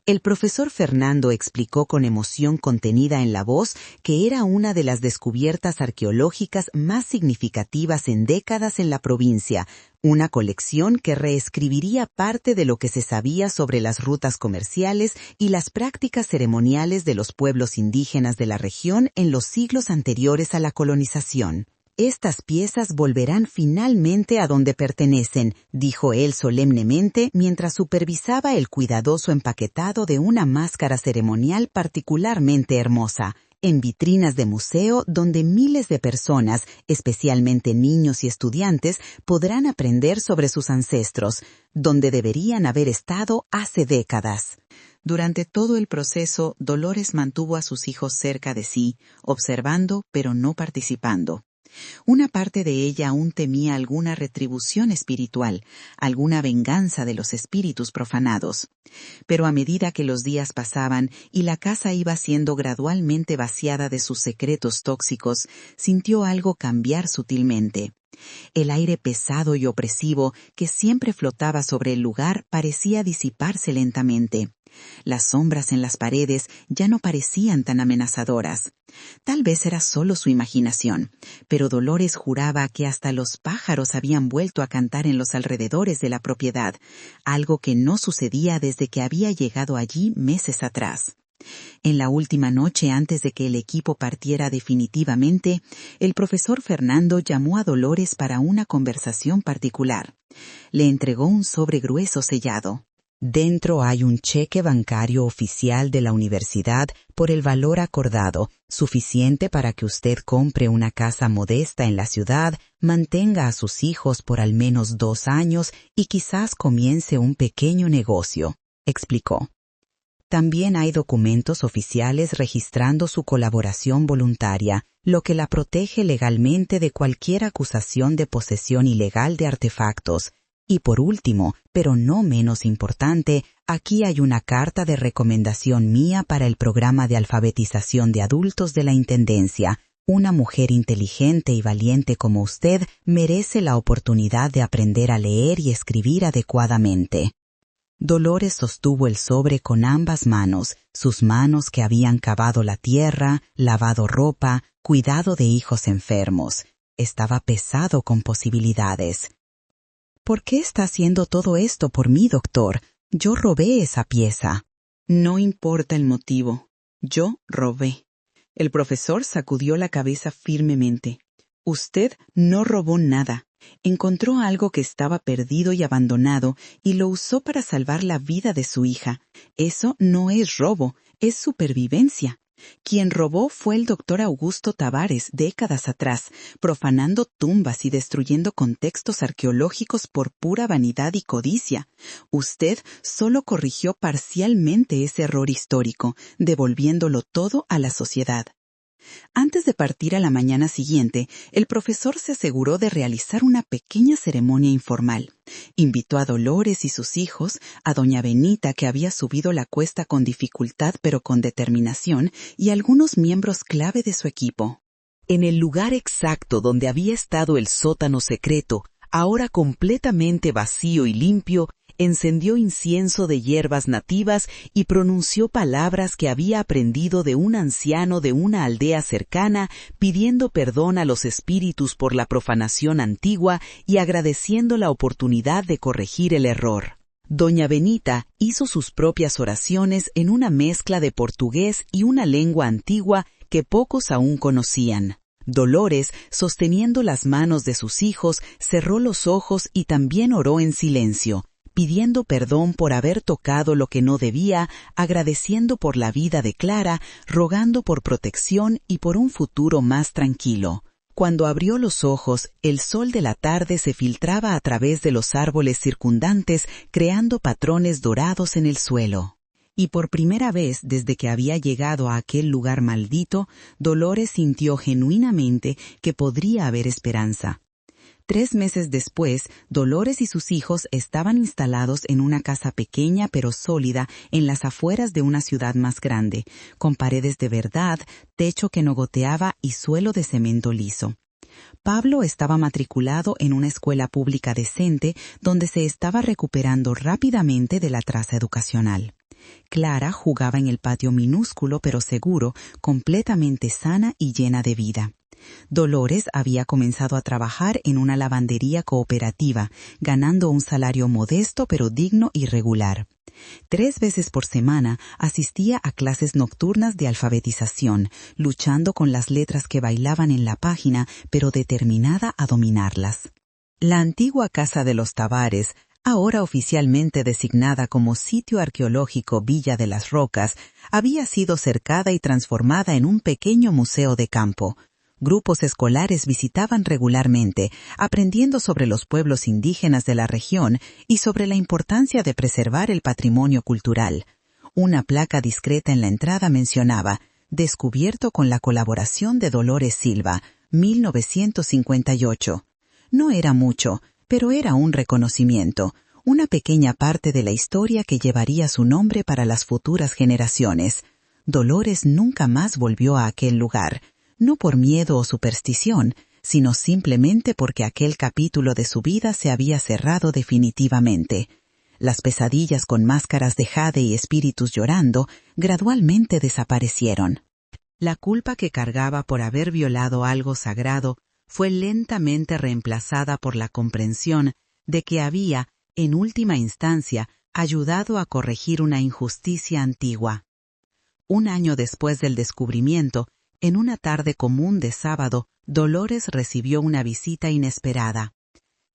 El profesor Fernando explicó con emoción contenida en la voz que era una de las descubiertas arqueológicas más significativas en décadas en la provincia, una colección que reescribiría parte de lo que se sabía sobre las rutas comerciales y las prácticas ceremoniales de los pueblos indígenas de la región en los siglos anteriores a la colonización. «Estas piezas volverán finalmente a donde pertenecen», dijo él solemnemente mientras supervisaba el cuidadoso empaquetado de una máscara ceremonial particularmente hermosa, en vitrinas de museo donde miles de personas, especialmente niños y estudiantes, podrán aprender sobre sus ancestros, donde deberían haber estado hace décadas. Durante todo el proceso, Dolores mantuvo a sus hijos cerca de sí, observando pero no participando. Una parte de ella aún temía alguna retribución espiritual, alguna venganza de los espíritus profanados. Pero a medida que los días pasaban y la casa iba siendo gradualmente vaciada de sus secretos tóxicos, sintió algo cambiar sutilmente. El aire pesado y opresivo que siempre flotaba sobre el lugar parecía disiparse lentamente. Las sombras en las paredes ya no parecían tan amenazadoras. Tal vez era solo su imaginación, pero Dolores juraba que hasta los pájaros habían vuelto a cantar en los alrededores de la propiedad, algo que no sucedía desde que había llegado allí meses atrás. En la última noche antes de que el equipo partiera definitivamente, el profesor Fernando llamó a Dolores para una conversación particular. Le entregó un sobre grueso sellado. «Dentro hay un cheque bancario oficial de la universidad por el valor acordado, suficiente para que usted compre una casa modesta en la ciudad, mantenga a sus hijos por al menos 2 años y quizás comience un pequeño negocio», explicó. También hay documentos oficiales registrando su colaboración voluntaria, lo que la protege legalmente de cualquier acusación de posesión ilegal de artefactos. Y por último, pero no menos importante, aquí hay una carta de recomendación mía para el programa de alfabetización de adultos de la Intendencia. Una mujer inteligente y valiente como usted merece la oportunidad de aprender a leer y escribir adecuadamente. Dolores sostuvo el sobre con ambas manos, sus manos que habían cavado la tierra, lavado ropa, cuidado de hijos enfermos. Estaba pesado con posibilidades. «¿Por qué está haciendo todo esto por mí, doctor? Yo robé esa pieza». «No importa el motivo. Yo robé». El profesor sacudió la cabeza firmemente. «Usted no robó nada. Encontró algo que estaba perdido y abandonado y lo usó para salvar la vida de su hija. Eso no es robo, es supervivencia. Quien robó fue el doctor Augusto Tavares décadas atrás, profanando tumbas y destruyendo contextos arqueológicos por pura vanidad y codicia. Usted solo corrigió parcialmente ese error histórico, devolviéndolo todo a la sociedad. Antes de partir a la mañana siguiente, el profesor se aseguró de realizar una pequeña ceremonia informal. Invitó a Dolores y sus hijos, a doña Benita, que había subido la cuesta con dificultad pero con determinación, y a algunos miembros clave de su equipo. En el lugar exacto donde había estado el sótano secreto, ahora completamente vacío y limpio, encendió incienso de hierbas nativas y pronunció palabras que había aprendido de un anciano de una aldea cercana, pidiendo perdón a los espíritus por la profanación antigua y agradeciendo la oportunidad de corregir el error. Doña Benita hizo sus propias oraciones en una mezcla de portugués y una lengua antigua que pocos aún conocían. Dolores, sosteniendo las manos de sus hijos, cerró los ojos y también oró en silencio, pidiendo perdón por haber tocado lo que no debía, agradeciendo por la vida de Clara, rogando por protección y por un futuro más tranquilo. Cuando abrió los ojos, el sol de la tarde se filtraba a través de los árboles circundantes, creando patrones dorados en el suelo. Y por primera vez desde que había llegado a aquel lugar maldito, Dolores sintió genuinamente que podría haber esperanza. 3 meses después, Dolores y sus hijos estaban instalados en una casa pequeña pero sólida en las afueras de una ciudad más grande, con paredes de verdad, techo que no goteaba y suelo de cemento liso. Pablo estaba matriculado en una escuela pública decente donde se estaba recuperando rápidamente del atraso educacional. Clara jugaba en el patio minúsculo pero seguro, completamente sana y llena de vida. Dolores había comenzado a trabajar en una lavandería cooperativa, ganando un salario modesto pero digno y regular. 3 veces por semana asistía a clases nocturnas de alfabetización, luchando con las letras que bailaban en la página, pero determinada a dominarlas. La antigua casa de los Tavares, ahora oficialmente designada como Sitio Arqueológico Villa de las Rocas, había sido cercada y transformada en un pequeño museo de campo. Grupos escolares visitaban regularmente, aprendiendo sobre los pueblos indígenas de la región y sobre la importancia de preservar el patrimonio cultural. Una placa discreta en la entrada mencionaba «Descubierto con la colaboración de Dolores Silva, 1958». No era mucho, pero era un reconocimiento, una pequeña parte de la historia que llevaría su nombre para las futuras generaciones. Dolores nunca más volvió a aquel lugar, no por miedo o superstición, sino simplemente porque aquel capítulo de su vida se había cerrado definitivamente. Las pesadillas con máscaras de jade y espíritus llorando gradualmente desaparecieron. La culpa que cargaba por haber violado algo sagrado fue lentamente reemplazada por la comprensión de que había, en última instancia, ayudado a corregir una injusticia antigua. 1 año después del descubrimiento, en una tarde común de sábado, Dolores recibió una visita inesperada.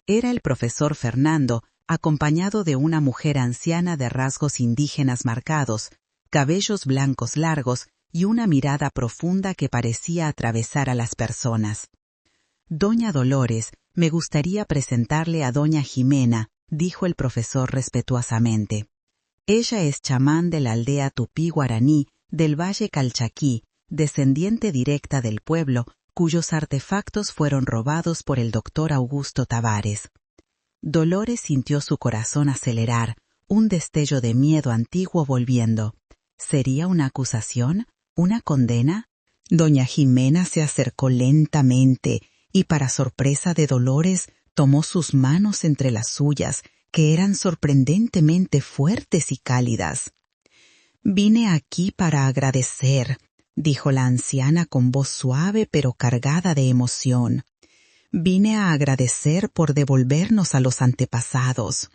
Era el profesor Fernando, acompañado de una mujer anciana de rasgos indígenas marcados, cabellos blancos largos y una mirada profunda que parecía atravesar a las personas. «Doña Dolores, me gustaría presentarle a doña Jimena», dijo el profesor respetuosamente. «Ella es chamán de la aldea tupí-guaraní del Valle Calchaquí, descendiente directa del pueblo, cuyos artefactos fueron robados por el doctor Augusto Tavares». Dolores sintió su corazón acelerar, un destello de miedo antiguo volviendo. ¿Sería una acusación? ¿Una condena? Doña Jimena se acercó lentamente y, para sorpresa de Dolores, tomó sus manos entre las suyas, que eran sorprendentemente fuertes y cálidas. «Vine aquí para agradecer», dijo la anciana con voz suave pero cargada de emoción. «Vine a agradecer por devolvernos a los antepasados.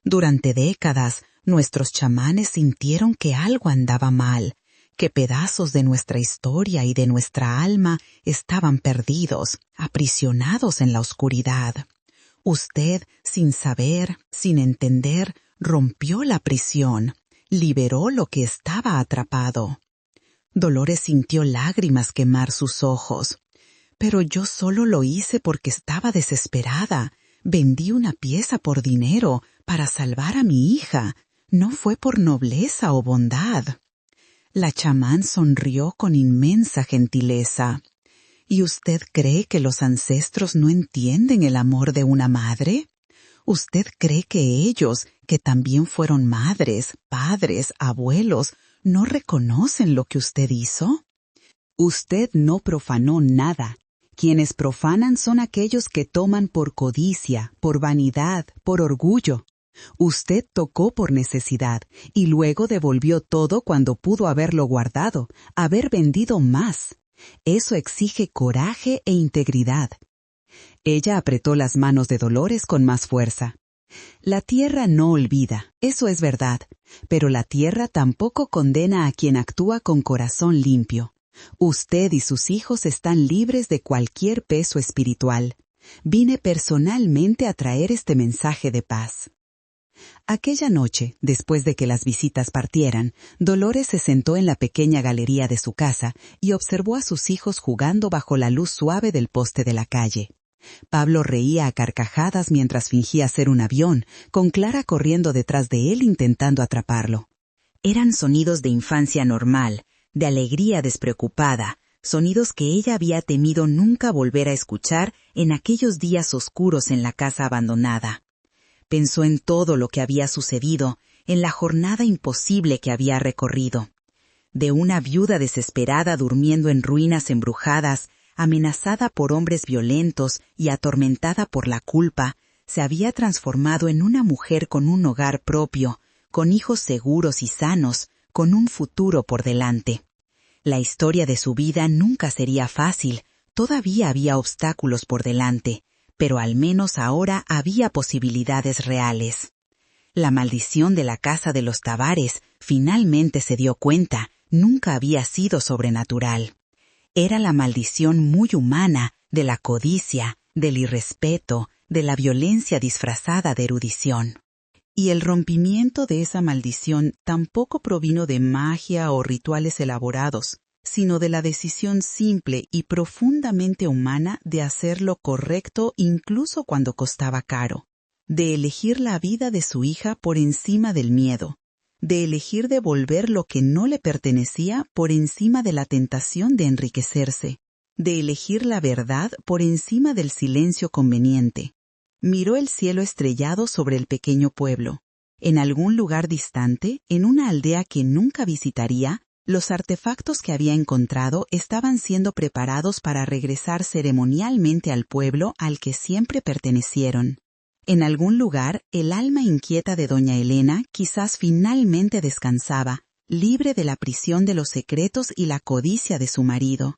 Durante décadas, nuestros chamanes sintieron que algo andaba mal, que pedazos de nuestra historia y de nuestra alma estaban perdidos, aprisionados en la oscuridad. Usted, sin saber, sin entender, rompió la prisión, liberó lo que estaba atrapado». Dolores sintió lágrimas quemar sus ojos. Pero yo solo lo hice porque estaba desesperada. Vendí una pieza por dinero para salvar a mi hija. No fue por nobleza o bondad. La chamán sonrió con inmensa gentileza. ¿Y usted cree que los ancestros no entienden el amor de una madre? ¿Usted cree que ellos, que también fueron madres, padres, abuelos, no reconocen lo que usted hizo? Usted no profanó nada. Quienes profanan son aquellos que toman por codicia, por vanidad, por orgullo. Usted tocó por necesidad y luego devolvió todo cuando pudo haberlo guardado, haber vendido más. Eso exige coraje e integridad. Ella apretó las manos de Dolores con más fuerza. La tierra no olvida, eso es verdad, pero la tierra tampoco condena a quien actúa con corazón limpio. Usted y sus hijos están libres de cualquier peso espiritual. Vine personalmente a traer este mensaje de paz. Aquella noche, después de que las visitas partieran, Dolores se sentó en la pequeña galería de su casa y observó a sus hijos jugando bajo la luz suave del poste de la calle. Pablo reía a carcajadas mientras fingía ser un avión, con Clara corriendo detrás de él intentando atraparlo. Eran sonidos de infancia normal, de alegría despreocupada, sonidos que ella había temido nunca volver a escuchar en aquellos días oscuros en la casa abandonada. Pensó en todo lo que había sucedido, en la jornada imposible que había recorrido. De una viuda desesperada durmiendo en ruinas embrujadas, amenazada por hombres violentos y atormentada por la culpa, se había transformado en una mujer con un hogar propio, con hijos seguros y sanos, con un futuro por delante. La historia de su vida nunca sería fácil, todavía había obstáculos por delante, pero al menos ahora había posibilidades reales. La maldición de la casa de los Tavares, finalmente se dio cuenta, nunca había sido sobrenatural. Era la maldición muy humana de la codicia, del irrespeto, de la violencia disfrazada de erudición. Y el rompimiento de esa maldición tampoco provino de magia o rituales elaborados, sino de la decisión simple y profundamente humana de hacer lo correcto incluso cuando costaba caro, de elegir la vida de su hija por encima del miedo, de elegir devolver lo que no le pertenecía por encima de la tentación de enriquecerse, de elegir la verdad por encima del silencio conveniente. Miró el cielo estrellado sobre el pequeño pueblo. En algún lugar distante, en una aldea que nunca visitaría, los artefactos que había encontrado estaban siendo preparados para regresar ceremonialmente al pueblo al que siempre pertenecieron. En algún lugar, el alma inquieta de doña Elena quizás finalmente descansaba, libre de la prisión de los secretos y la codicia de su marido.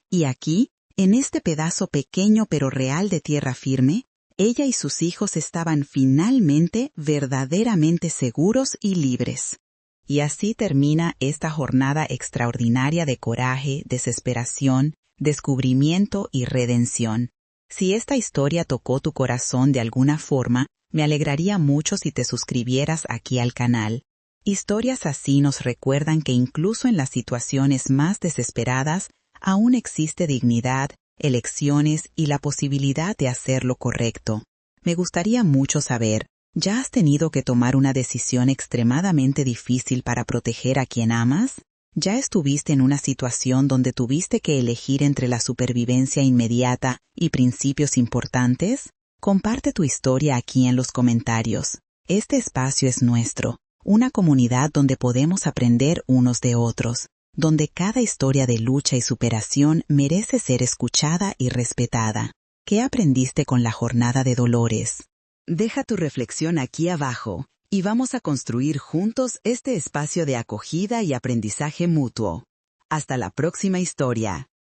Y aquí, en este pedazo pequeño pero real de tierra firme, ella y sus hijos estaban finalmente verdaderamente seguros y libres. Y así termina esta jornada extraordinaria de coraje, desesperación, descubrimiento y redención. Si esta historia tocó tu corazón de alguna forma, me alegraría mucho si te suscribieras aquí al canal. Historias así nos recuerdan que incluso en las situaciones más desesperadas, aún existe dignidad, elecciones y la posibilidad de hacer lo correcto. Me gustaría mucho saber, ¿ya has tenido que tomar una decisión extremadamente difícil para proteger a quien amas? ¿Ya estuviste en una situación donde tuviste que elegir entre la supervivencia inmediata y principios importantes? Comparte tu historia aquí en los comentarios. Este espacio es nuestro, una comunidad donde podemos aprender unos de otros, donde cada historia de lucha y superación merece ser escuchada y respetada. ¿Qué aprendiste con la jornada de Dolores? Deja tu reflexión aquí abajo y vamos a construir juntos este espacio de acogida y aprendizaje mutuo. Hasta la próxima historia.